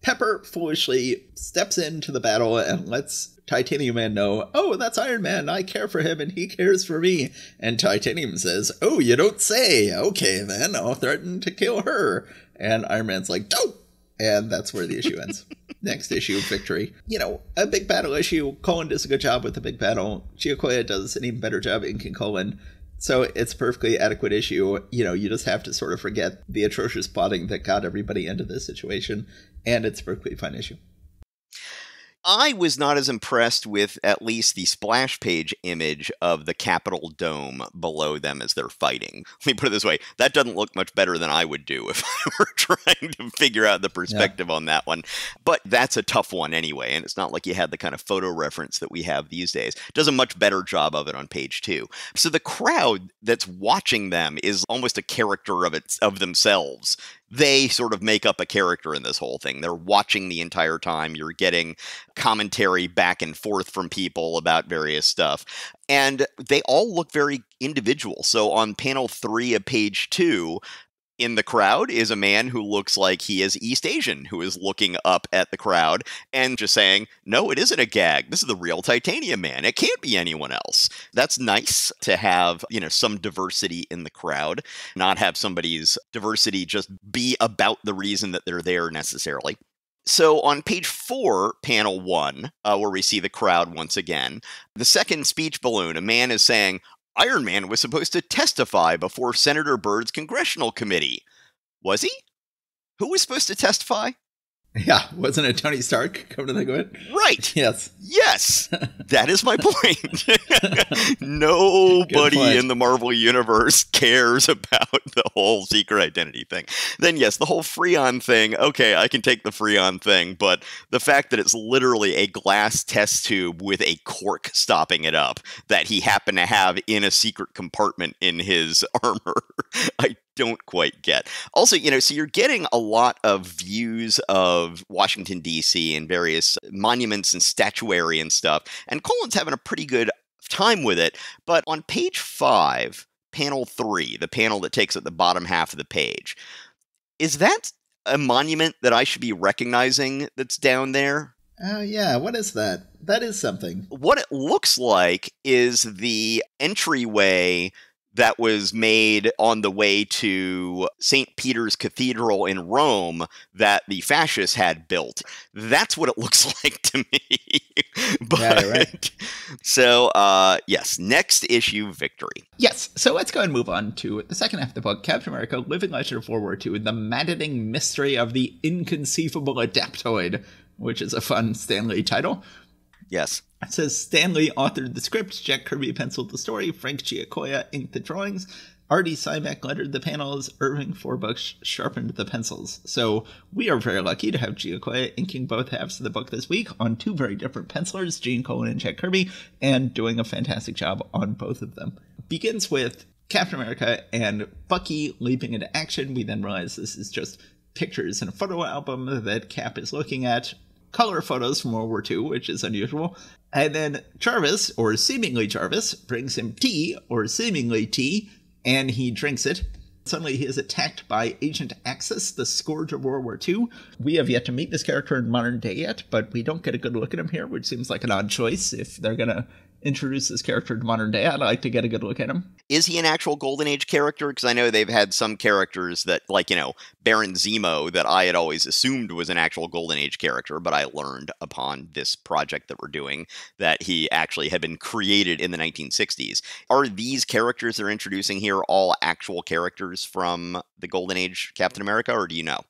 S1: Pepper foolishly steps into the battle and lets Titanium Man know, oh, that's Iron Man, I care for him and he cares for me. And Titanium says, oh, you don't say. Okay, then I'll threaten to kill her. And Iron Man's like, don't. And that's where the issue ends. Next issue, victory. You know, a big battle issue. Colan does a good job with the big battle. Giacoia does an even better job inking Colan. So it's a perfectly adequate issue. You know, you just have to sort of forget the atrocious plotting that got everybody into this situation, and it's a perfectly fine issue.
S2: I was not as impressed with at least the splash page image of the Capitol Dome below them as they're fighting. Let me put it this way. That doesn't look much better than I would do if I were trying to figure out the perspective on that one. But that's a tough one anyway, and it's not like you had the kind of photo reference that we have these days. It does a much better job of it on page 2. So the crowd that's watching them is almost a character of themselves. They sort of make up a character in this whole thing. They're watching the entire time. You're getting commentary back and forth from people about various stuff. And they all look very individual. So on panel 3 of page 2, in the crowd is a man who looks like he is East Asian, who is looking up at the crowd and just saying, no, it isn't a gag. This is the real Titanium Man. It can't be anyone else. That's nice to have, you know, some diversity in the crowd, not have somebody's diversity just be about the reason that they're there necessarily. So on page 4, panel 1, where we see the crowd once again, the second speech balloon, a man is saying, Iron Man was supposed to testify before Senator Byrd's congressional committee. Was he? Who was supposed to testify?
S1: Yeah, wasn't it Tony Stark, come to think of it?
S2: Right.
S1: Yes.
S2: Yes. That is my point. Nobody in the Marvel Universe cares about the whole secret identity thing. Then yes, the whole Freon thing, okay, I can take the Freon thing, but the fact that it's literally a glass test tube with a cork stopping it up that he happened to have in a secret compartment in his armor, I don't quite get. Also, you know, so you're getting a lot of views of Washington, D.C. and various monuments and statuary and stuff, and Colin's having a pretty good time with it, but on page 5, panel 3, the panel that takes up the bottom half of the page, is that a monument that I should be recognizing that's down there?
S1: Oh, yeah. What is that? That is something.
S2: What it looks like is the entryway that was made on the way to St. Peter's Cathedral in Rome that the fascists had built. That's what it looks like to me. But,
S1: yeah, you're right.
S2: So, yes, next issue, Victory.
S1: Yes, so let's go and move on to the second half of the book, Captain America, Living Legend of World War II, The Maddening Mystery of the Inconceivable Adaptoid, which is a fun Stan Lee title.
S2: Yes.
S1: It says Stan Lee authored the script, Jack Kirby penciled the story, Frank Giacoia inked the drawings, Artie Simek lettered the panels, Irving Forbush sharpened the pencils. So we are very lucky to have Giacoia inking both halves of the book this week on 2 very different pencilers, Gene Colan and Jack Kirby, and doing a fantastic job on both of them. Begins with Captain America and Bucky leaping into action. We then realize this is just pictures in a photo album that Cap is looking at. Color photos from World War II, which is unusual. And then Jarvis, or seemingly Jarvis, brings him tea, or seemingly tea, and he drinks it. Suddenly he is attacked by Agent Axis, the Scourge of World War II. We have yet to meet this character in modern day yet, but we don't get a good look at him here, which seems like an odd choice. If they're going to introduce this character to modern day, I'd like to get a good look at him.
S2: Is he an actual Golden Age character? Because I know they've had some characters that, like, you know, Baron Zemo, that I had always assumed was an actual Golden Age character, but I learned upon this project that we're doing that he actually had been created in the 1960s. Are these characters they're introducing here all actual characters from the Golden Age Captain America, or do you know?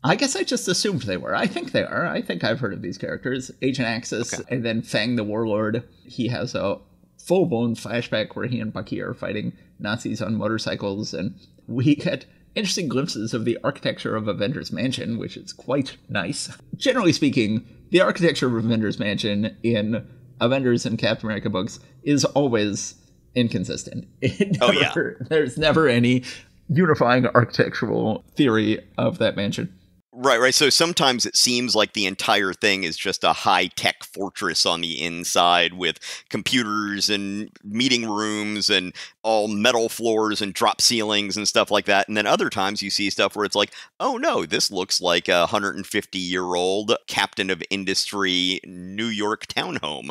S1: I guess I just assumed they were. I think they are. I think I've heard of these characters. Agent Axis, okay. And then Fang the Warlord. He has a full-blown flashback where he and Bucky are fighting Nazis on motorcycles, and we get interesting glimpses of the architecture of Avengers Mansion, which is quite nice. Generally speaking, the architecture of Avengers Mansion in Avengers and Captain America books is always inconsistent. There's never any unifying architectural theory of that mansion.
S2: Right. So sometimes it seems like the entire thing is just a high-tech fortress on the inside with computers and meeting rooms and all metal floors and drop ceilings and stuff like that. And then other times you see stuff where it's like, oh no, this looks like a 150-year-old captain of industry New York townhome.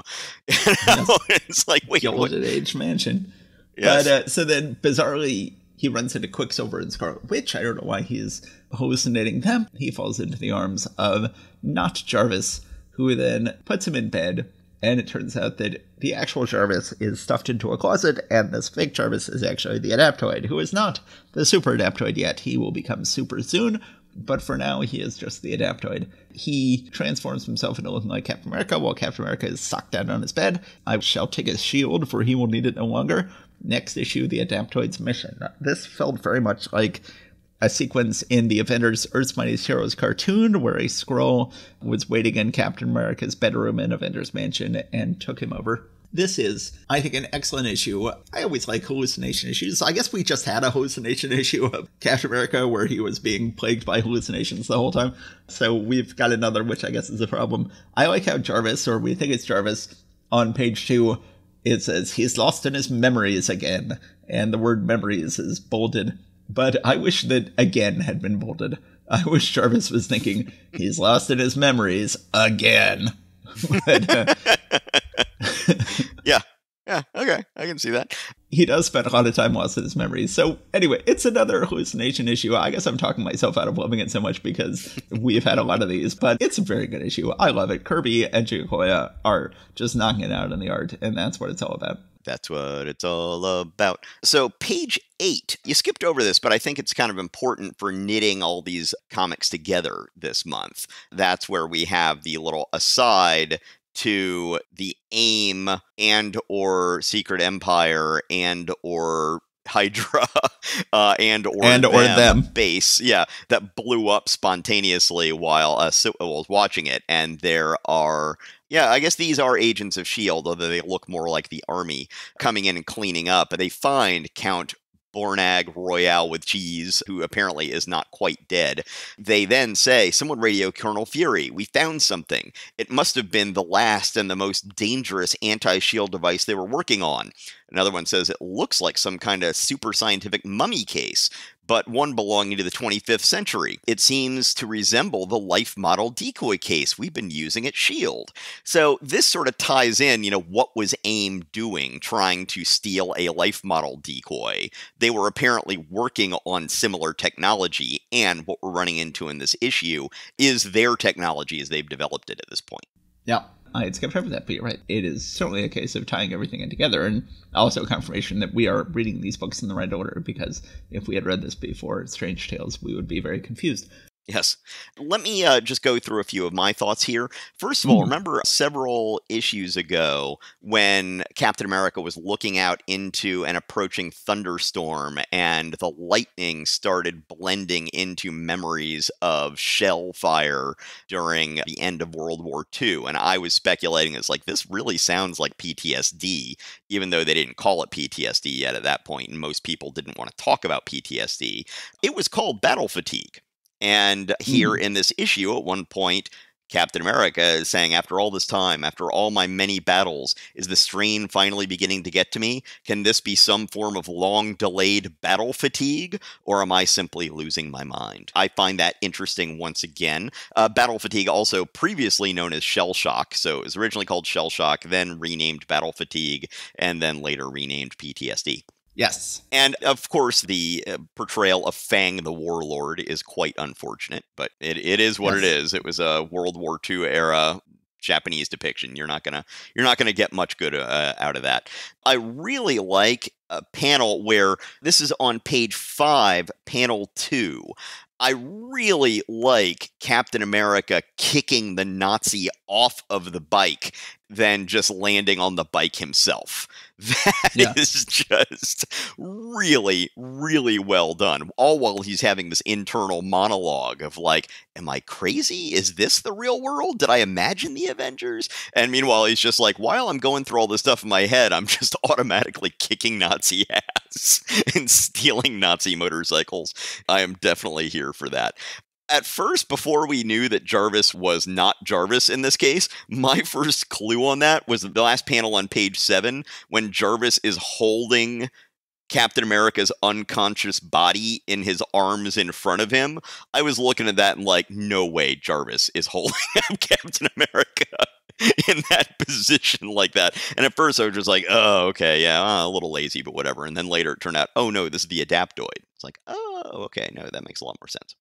S1: Yes.
S2: It's like, wait,
S1: Gilded Age mansion.
S2: Yes.
S1: But so then bizarrely, he runs into Quicksilver and Scarlet Witch. I don't know why he's hallucinating them. He falls into the arms of not Jarvis, who then puts him in bed And it turns out that the actual Jarvis is stuffed into a closet, and this fake Jarvis is actually the Adaptoid, who is not the Super Adaptoid yet. He will become super soon, but for now, he is just the Adaptoid. He transforms himself into looking like Captain America, while Captain America is socked down on his bed. I shall take his shield, for he will need it no longer. Next issue, the Adaptoid's mission. This felt very much like a sequence in the Avengers Earth's Mightiest Heroes cartoon where a Skrull was waiting in Captain America's bedroom in Avengers Mansion and took him over. This is, I think, an excellent issue. I always like hallucination issues. I guess we just had a hallucination issue of Captain America where he was being plagued by hallucinations the whole time. So we've got another, which I guess is a problem. I like how Jarvis, or we think it's Jarvis, on page 2, it says, he's lost in his memories again. And the word memories is bolded. But I wish that again had been bolded. I wish Jarvis was thinking, he's lost in his memories again. But,
S2: Yeah, okay, I can see that.
S1: He does spend a lot of time lost in his memories. So anyway, it's another hallucination issue. I guess I'm talking myself out of loving it so much because we've had a lot of these, but it's a very good issue. I love it. Kirby and Giacoya are just knocking it out in the art, and that's what it's all about.
S2: That's what it's all about. So page 8, you skipped over this, but I think it's kind of important for knitting all these comics together this month. That's where we have the little aside to the AIM and or Secret Empire and or Hydra and or them base, that blew up spontaneously while I was watching it. And there are, I guess these are agents of S.H.I.E.L.D., although they look more like the army coming in and cleaning up. But they find Count Bornag Royale with cheese, who apparently is not quite dead. They then say, someone radio Colonel Fury, we found something. It must have been the last and the most dangerous anti-shield device they were working on. Another one says it looks like some kind of super scientific mummy case, but one belonging to the 25th century. It seems to resemble the life model decoy case we've been using at S.H.I.E.L.D. So this sort of ties in, what was AIM doing, trying to steal a life model decoy. They were apparently working on similar technology, and what we're running into in this issue is their technology as they've developed it at this point.
S1: Yeah. I had skipped over that, but you're right. It is certainly a case of tying everything in together, and also a confirmation that we are reading these books in the right order, because if we had read this before Strange Tales, we would be very confused.
S2: Yes. Let me just go through a few of my thoughts here. First of all, remember several issues ago when Captain America was looking out into an approaching thunderstorm and the lightning started blending into memories of shell fire during the end of World War II. And I was speculating, it's like, this really sounds like PTSD, even though they didn't call it PTSD yet at that point, and most people didn't want to talk about PTSD. It was called battle fatigue. And here in this issue, at one point, Captain America is saying, after all this time, after all my many battles, is the strain finally beginning to get to me? Can this be some form of long-delayed battle fatigue, or am I simply losing my mind? I find that interesting once again. Battle fatigue, also previously known as shell shock, so it was originally called shell shock, then renamed battle fatigue, and then later renamed PTSD.
S1: Yes.
S2: And, of course, the portrayal of Fang the Warlord is quite unfortunate, but it is what it is. It was a World War II era Japanese depiction. You're not gonna get much good out of that. I really like a panel where this is on page 5, panel 2. I really like Captain America kicking the Nazi off of the bike than just landing on the bike himself. That is just really, really well done. All while he's having this internal monologue of like, am I crazy? Is this the real world? Did I imagine the Avengers? And meanwhile, he's just like, while I'm going through all this stuff in my head, I'm just automatically kicking Nazi ass and stealing Nazi motorcycles. I am definitely here for that. At first, before we knew that Jarvis was not Jarvis in this case, my first clue on that was the last panel on page 7, when Jarvis is holding Captain America's unconscious body in his arms in front of him. I was looking at that and like, no way Jarvis is holding up Captain America in that position like that. And at first I was just like, oh, okay, yeah, a little lazy, but whatever. And then later it turned out, oh no, this is the Adaptoid. It's like, oh, okay, no, that makes a lot more sense.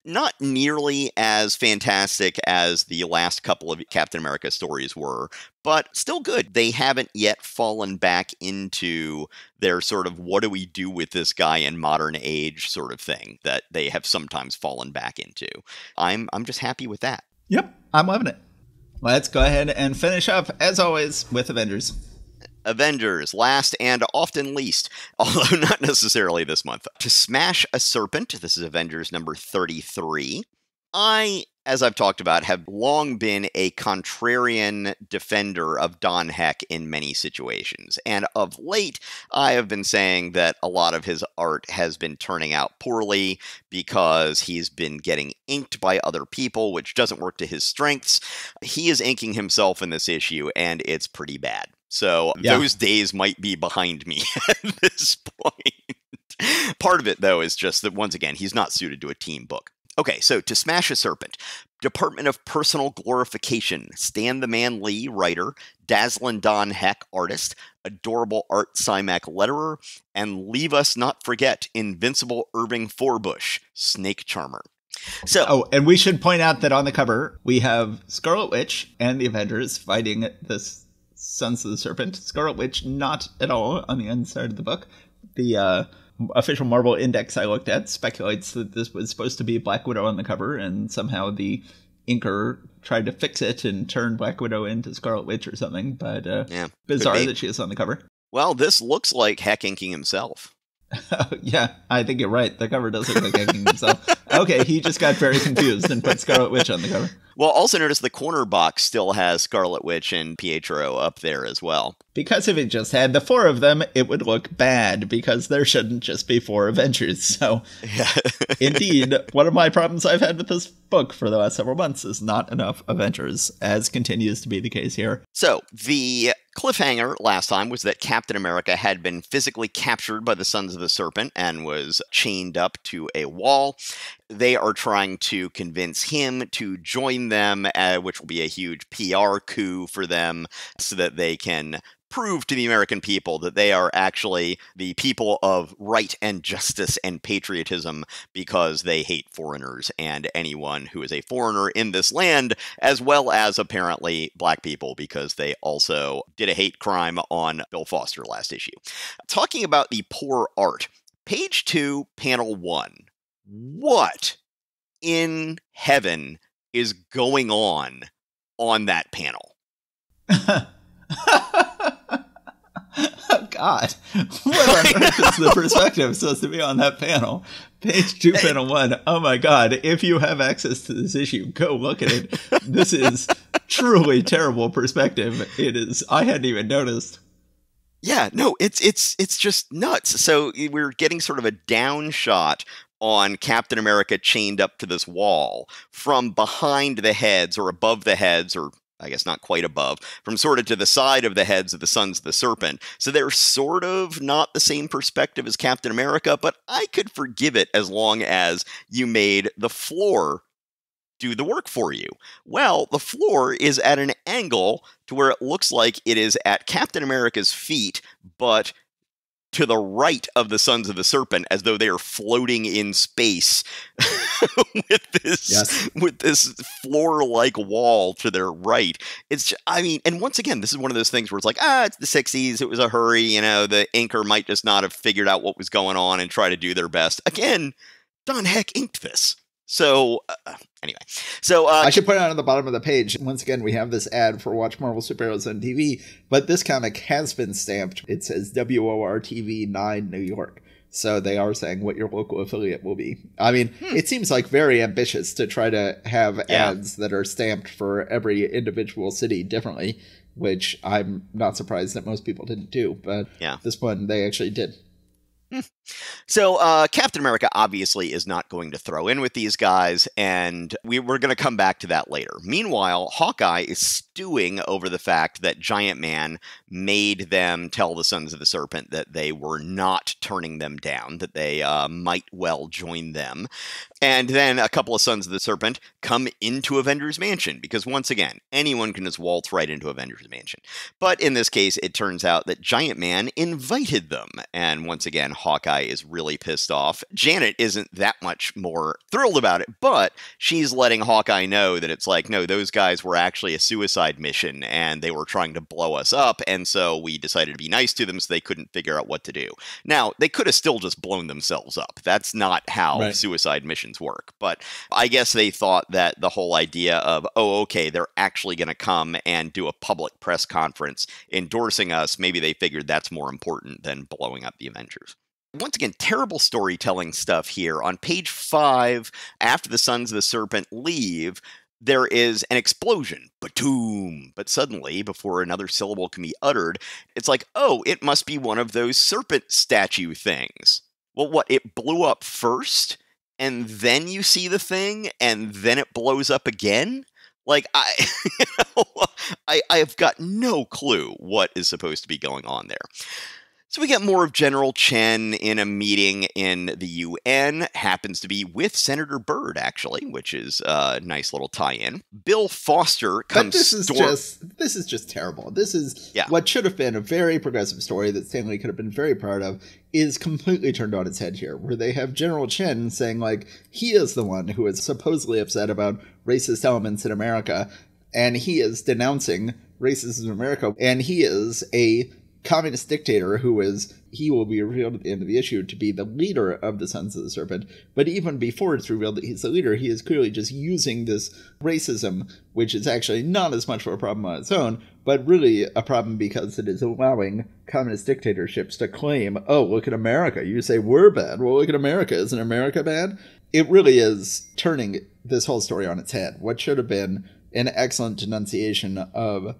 S2: Not nearly as fantastic as the last couple of Captain America stories were, but still good. They haven't yet fallen back into their sort of what do we do with this guy in modern age sort of thing that they have sometimes fallen back into. I'm just happy with that.
S1: Yep, I'm loving it. Let's go ahead and finish up, as always, with Avengers.
S2: Avengers, last and often least, although not necessarily this month. To Smash a Serpent, this is Avengers number 33. I, as I've talked about, have long been a contrarian defender of Don Heck in many situations, and of late, I have been saying that a lot of his art has been turning out poorly because he's been getting inked by other people, which doesn't work to his strengths. He is inking himself in this issue, and it's pretty bad. So those days might be behind me at this point. Part of it, though, is just that, once again, he's not suited to a team book. Okay, so To Smash a Serpent. Department of Personal Glorification. Stan the Man Lee, writer. Dazzlin' Don Heck, artist. Adorable Art Cymac, letterer. And Leave Us Not Forget, Invincible Irving Forbush, Snake Charmer. So,
S1: and we should point out that on the cover, we have Scarlet Witch and the Avengers fighting this Sons of the Serpent. Scarlet Witch not at all on the inside of the book. The official Marvel Index I looked at speculates that this was supposed to be Black Widow on the cover, and somehow the inker tried to fix it and turn Black Widow into Scarlet Witch or something, but bizarre that she is on the cover.
S2: Well, this looks like Heck inking himself.
S1: Yeah, I think you're right. The cover does look like inking himself. Okay, he just got very confused and put Scarlet Witch on the cover.
S2: Well, also notice the corner box still has Scarlet Witch and Pietro up there as well.
S1: Because if it just had the four of them, it would look bad, because there shouldn't just be four Avengers. So, indeed, one of my problems I've had with this book for the last several months is not enough Avengers, as continues to be the case here.
S2: So, the cliffhanger last time was that Captain America had been physically captured by the Sons of the Serpent and was chained up to a wall. They are trying to convince him to join them, which will be a huge PR coup for them, so that they can prove to the American people that they are actually the people of right and justice and patriotism, because they hate foreigners and anyone who is a foreigner in this land, as well as apparently black people, because they also did a hate crime on Bill Foster last issue. Talking about the poor art, page 2, panel 1. What in heaven is going on that panel?
S1: Oh, God. What on earth is the perspective supposed to be on that panel? Page 2, panel 1. Oh, my God. If you have access to this issue, go look at it. This is truly terrible perspective. It is. I hadn't even noticed.
S2: Yeah, no, it's just nuts. So we're getting sort of a down shot on Captain America chained up to this wall from behind the heads, or above the heads, or I guess not quite above, from sort of to the side of the heads of the Sons of the Serpent. So they're sort of not the same perspective as Captain America, but I could forgive it as long as you made the floor do the work for you. Well, the floor is at an angle to where it looks like it is at Captain America's feet, but to the right of the Sons of the Serpent, as though they are floating in space with this floor-like wall to their right. It's just, I mean, and once again, this is one of those things where it's like, it's the 60s, it was a hurry, you know, the inker might just not have figured out what was going on and try to do their best. Again, Don Heck inked this. So, anyway. So,
S1: I should point out on the bottom of the page, once again, we have this ad for Watch Marvel Superheroes on TV, but this comic has been stamped. It says WORTV 9 New York. So they are saying what your local affiliate will be. I mean, it seems like very ambitious to try to have ads that are stamped for every individual city differently, which I'm not surprised that most people didn't do. But this one, they actually did.
S2: So Captain America obviously is not going to throw in with these guys, and we're going to come back to that later. Meanwhile, Hawkeye is stewing over the fact that Giant Man made them tell the Sons of the Serpent that they were not turning them down, that they might well join them. And then a couple of Sons of the Serpent come into Avengers Mansion, because once again, anyone can just waltz right into Avengers Mansion. But in this case, it turns out that Giant Man invited them, and once again, Hawkeye Hawkeye is really pissed off. Janet isn't that much more thrilled about it, but she's letting Hawkeye know that it's like, no, those guys were actually a suicide mission and they were trying to blow us up, and so we decided to be nice to them so they couldn't figure out what to do. Now, they could have still just blown themselves up. That's not how suicide missions work, but I guess they thought that the whole idea of, oh, okay, they're actually going to come and do a public press conference endorsing us, maybe they figured that's more important than blowing up the Avengers. Once again, terrible storytelling stuff here. On page 5, after the Sons of the Serpent leave, there is an explosion. Ba-toom! But suddenly, before another syllable can be uttered, it's like, oh, it must be one of those serpent statue things. Well, what, it blew up first? And then you see the thing, and then it blows up again? Like, I've got no clue what is supposed to be going on there. So we get more of General Chen in a meeting in the UN. Happens to be with Senator Byrd, actually, which is a nice little tie-in. Bill Foster comes...
S3: But this is just terrible. This is what should have been a very progressive story that Stanley could have been very proud of, is completely turned on its head here, where they have General Chen saying, like, he is the one who is supposedly upset about racist elements in America, and he is denouncing racism in America, and he is a communist dictator he will be revealed at the end of the issue to be the leader of the Sons of the Serpent. But even before it's revealed that he's the leader, he is clearly just using this racism, which is actually not as much of a problem on its own, but really a problem because it is allowing communist dictatorships to claim, oh, look at America. You say we're bad. Well, look at America. Isn't America bad? It really is turning this whole story on its head. What should have been an excellent denunciation of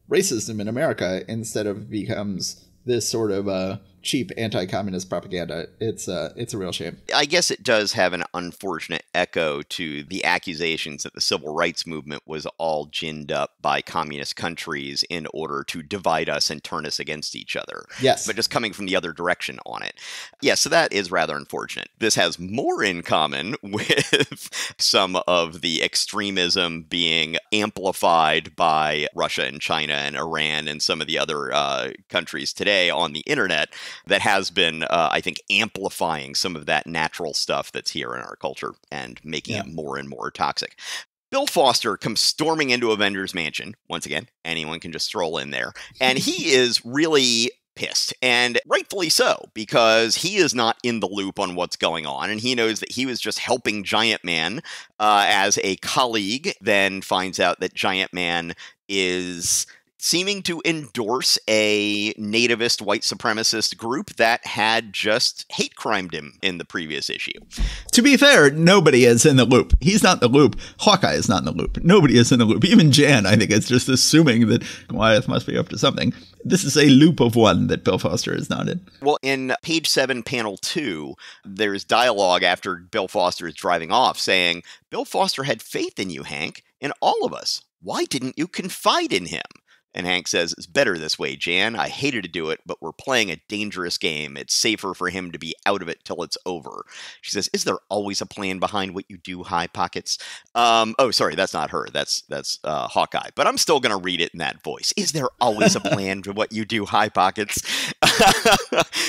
S3: racism in America instead of becomes this sort of cheap anti-communist propaganda. It's a real shame.
S2: I guess it does have an unfortunate echo to the accusations that the civil rights movement was all ginned up by communist countries in order to divide us and turn us against each other.
S3: Yes.
S2: But just coming from the other direction on it. Yeah, so that is rather unfortunate. This has more in common with some of the extremism being amplified by Russia and China and Iran and some of the other countries today on the internet that has been, I think, amplifying some of that natural stuff that's here in our culture and making it more and more toxic. Bill Foster comes storming into Avengers Mansion. Once again, anyone can just stroll in there. And he is really pissed, and rightfully so, because he is not in the loop on what's going on, and he knows that he was just helping Giant Man as a colleague, then finds out that Giant Man is seeming to endorse a nativist white supremacist group that had just hate crimed him in the previous issue.
S1: To be fair, nobody is in the loop. He's not in the loop. Hawkeye is not in the loop. Nobody is in the loop. Even Jan, I think, is just assuming that Goliath must be up to something. This is a loop of one that Bill Foster is not in.
S2: Well, in page 7, panel 2, there's dialogue after Bill Foster is driving off saying, Bill Foster had faith in you, Hank, in all of us. Why didn't you confide in him? And Hank says, it's better this way, Jan. I hated to do it, but we're playing a dangerous game. It's safer for him to be out of it till it's over. She says, is there always a plan behind what you do, High Pockets? Oh, sorry, that's not her. That's Hawkeye. But I'm still going to read it in that voice. Is there always a plan to what you do, High Pockets?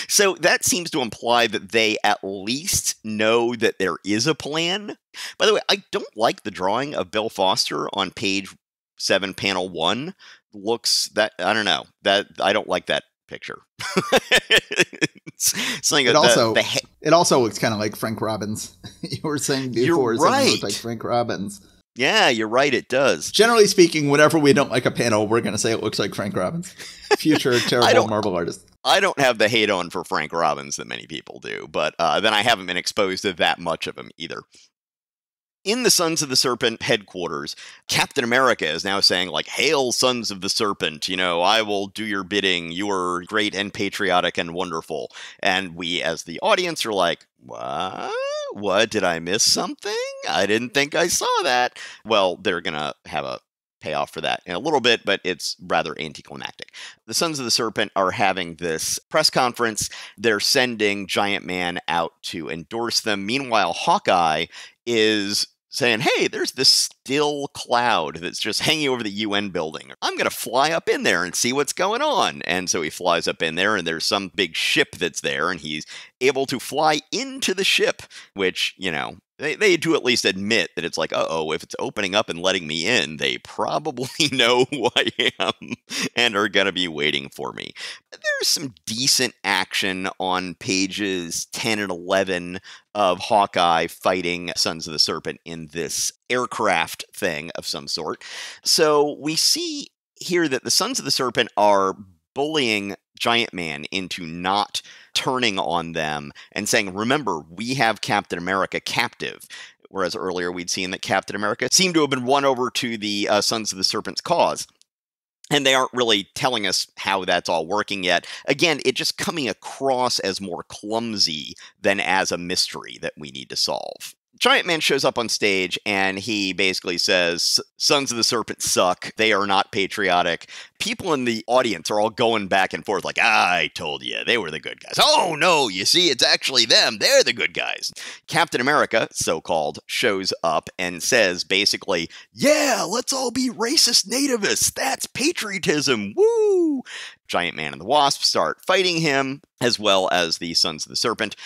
S2: So that seems to imply that they at least know that there is a plan. By the way, I don't like the drawing of Bill Foster on page 7, panel 1. Looks that I don't know that I don't like that picture.
S3: It also looks kind of like Frank Robbins. You were saying before,
S2: you're right.
S3: It looks like Frank Robbins.
S2: Yeah, you're right. It does.
S3: Generally speaking, whenever we don't like a panel, we're going to say it looks like Frank Robbins, future terrible Marvel artist.
S2: I don't have the hate on for Frank Robbins that many people do, but then I haven't been exposed to that much of him either. In the Sons of the Serpent headquarters, Captain America is now saying, like, hail, Sons of the Serpent, you know, I will do your bidding. You are great and patriotic and wonderful. And we, as the audience, are like, what? What? Did I miss something? I didn't think I saw that. Well, they're going to have a payoff for that in a little bit, but it's rather anticlimactic. The Sons of the Serpent are having this press conference. They're sending Giant Man out to endorse them. Meanwhile, Hawkeye is saying, hey, there's this still cloud that's just hanging over the UN building. I'm going to fly up in there and see what's going on. And so he flies up in there, and there's some big ship that's there, and he's able to fly into the ship, which, they do at least admit that it's like, uh-oh, if it's opening up and letting me in, they probably know who I am and are going to be waiting for me. There's some decent action on pages 10 and 11 of Hawkeye fighting Sons of the Serpent in this aircraft thing of some sort. So we see here that the Sons of the Serpent are bullying Giant Man into not turning on them and saying, remember, we have Captain America captive. Whereas earlier we'd seen that Captain America seemed to have been won over to the Sons of the Serpent's cause. And they aren't really telling us how that's all working yet. Again, it just coming across as more clumsy than as a mystery that we need to solve. Giant Man shows up on stage, and he basically says, Sons of the Serpent suck. They are not patriotic. People in the audience are all going back and forth like, I told you, they were the good guys. Oh, no, you see, it's actually them. They're the good guys. Captain America, so-called, shows up and says, basically, yeah, let's all be racist nativists. That's patriotism. Woo! Giant Man and the Wasp start fighting him, as well as the Sons of the Serpent.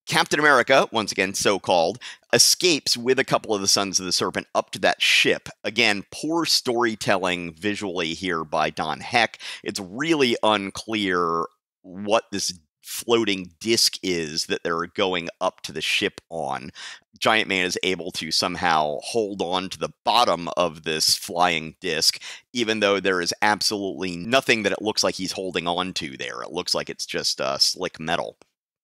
S2: Captain America, once again so-called, escapes with a couple of the Sons of the Serpent up to that ship. Again, poor storytelling visually here by Don Heck. It's really unclear what this floating disc is that they're going up to the ship on. Giant Man is able to somehow hold on to the bottom of this flying disc, even though there is absolutely nothing that it looks like he's holding on to there. It looks like it's just slick metal.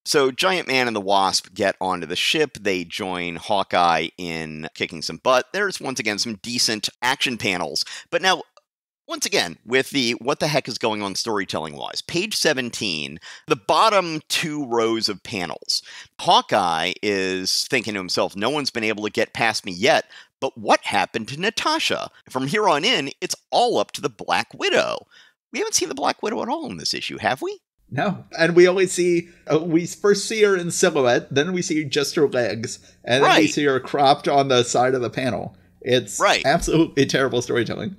S2: So Giant Man and the Wasp get onto the ship. They join Hawkeye in kicking some butt. There's, once again, some decent action panels. But now, once again, with the what the heck is going on storytelling-wise, page 17, the bottom two rows of panels. Hawkeye is thinking to himself, no one's been able to get past me yet, but what happened to Natasha? From here on in, it's all up to the Black Widow. We haven't seen the Black Widow at all in this issue, have we?
S3: No. And we only see, we first see her in silhouette, then we see just her legs, and then we see her cropped on the side of the panel. It's absolutely terrible storytelling.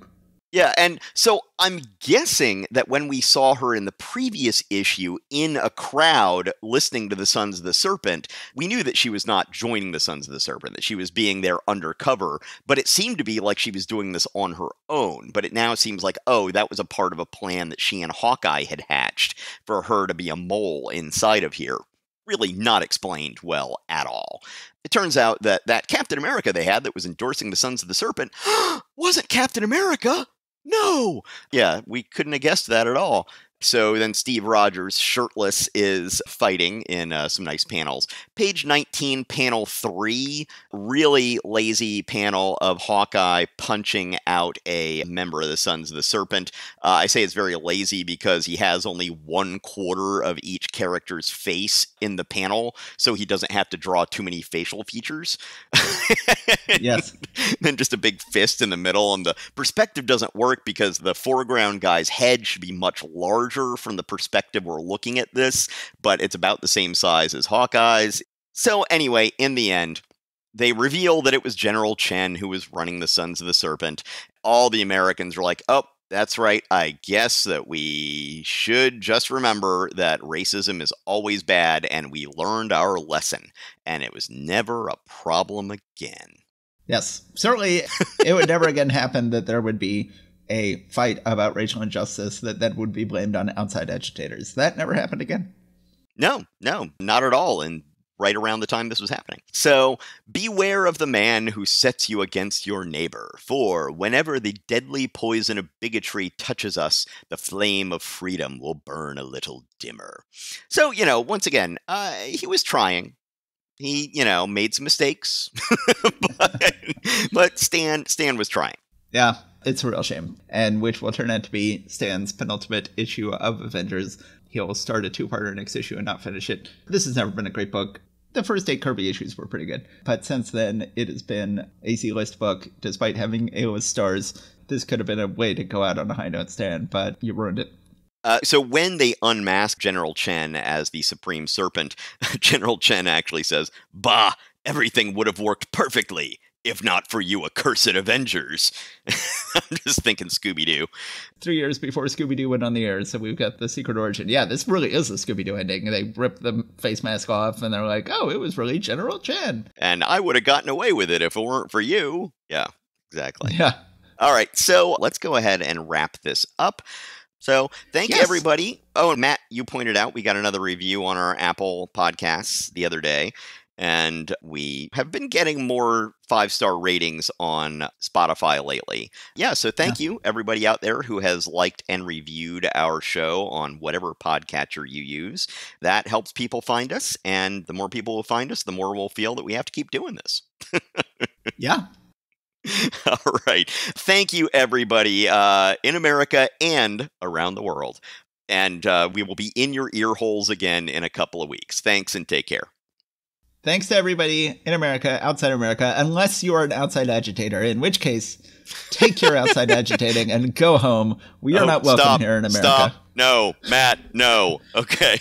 S2: Yeah, and so I'm guessing that when we saw her in the previous issue in a crowd listening to the Sons of the Serpent, we knew that she was not joining the Sons of the Serpent, that she was being there undercover, but it seemed to be like she was doing this on her own. But it now seems like, oh, that was a part of a plan that she and Hawkeye had hatched for her to be a mole inside of here. Really not explained well at all. It turns out that that Captain America they had that was endorsing the Sons of the Serpent wasn't Captain America! No! Yeah, we couldn't have guessed that at all. So then Steve Rogers, shirtless, is fighting in some nice panels. Page 19, panel 3, really lazy panel of Hawkeye punching out a member of the Sons of the Serpent. I say it's very lazy because he has only 1/4 of each character's face in the panel, so he doesn't have to draw too many facial features.
S1: Yes.
S2: Then just a big fist in the middle, and the perspective doesn't work because the foreground guy's head should be much larger from the perspective we're looking at this, but it's about the same size as Hawkeye's. So anyway, in the end, they reveal that it was General Chen who was running the Sons of the Serpent. All the Americans are like, oh, that's right, I guess that we should just remember that racism is always bad, and we learned our lesson, and it was never a problem again.
S1: Yes, certainly it would never again happen that there would be a fight about racial injustice that would be blamed on outside agitators. That never happened again?
S2: No, not at all. And right around the time this was happening. So, beware of the man who sets you against your neighbor, for whenever the deadly poison of bigotry touches us, the flame of freedom will burn a little dimmer. So, once again, he was trying. He, made some mistakes, but Stan was trying.
S1: Yeah, it's a real shame, and which will turn out to be Stan's penultimate issue of Avengers. He'll start a 2-parter next issue and not finish it. This has never been a great book. The first 8 Kirby issues were pretty good, but since then, it has been a C-list book, despite having A-list stars. This could have been a way to go out on a high note, Stan, but you ruined it.
S2: So when they unmask General Chen as the Supreme Serpent, General Chen actually says, "Bah, everything would have worked perfectly If not for you accursed Avengers. I'm just thinking Scooby-Doo.
S1: 3 years before Scooby-Doo went on the air, so we've got the secret origin. Yeah, this really is a Scooby-Doo ending. They rip the face mask off, and they're like, oh, it was really General Chen.
S2: And I would have gotten away with it if it weren't for you. Yeah, exactly.
S1: Yeah.
S2: All right, so let's go ahead and wrap this up. So thank you, everybody. Oh, and Matt, you pointed out we got another review on our Apple podcasts the other day. And we have been getting more 5-star ratings on Spotify lately. Yeah, so thank you, everybody out there who has liked and reviewed our show on whatever podcatcher you use. That helps people find us, and the more people will find us, the more we'll feel that we have to keep doing this.
S1: Yeah.
S2: All right. Thank you, everybody, in America and around the world. And we will be in your ear holes again in a couple of weeks. Thanks, and take care.
S1: Thanks to everybody in America, outside America, unless you are an outside agitator, in which case, take your outside agitating and go home. We are not welcome here in America.
S2: Stop. No, Matt, no. Okay.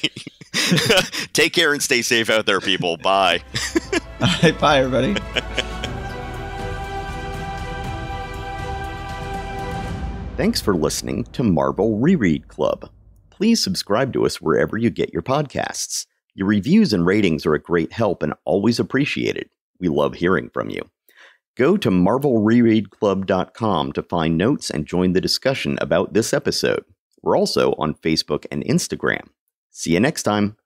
S2: Take care and stay safe out there, people. Bye.
S1: All right, bye, everybody.
S2: Thanks for listening to Marvel Reread Club. Please subscribe to us wherever you get your podcasts. Your reviews and ratings are a great help and always appreciated. We love hearing from you. Go to marvelrereadclub.com to find notes and join the discussion about this episode. We're also on Facebook and Instagram. See you next time.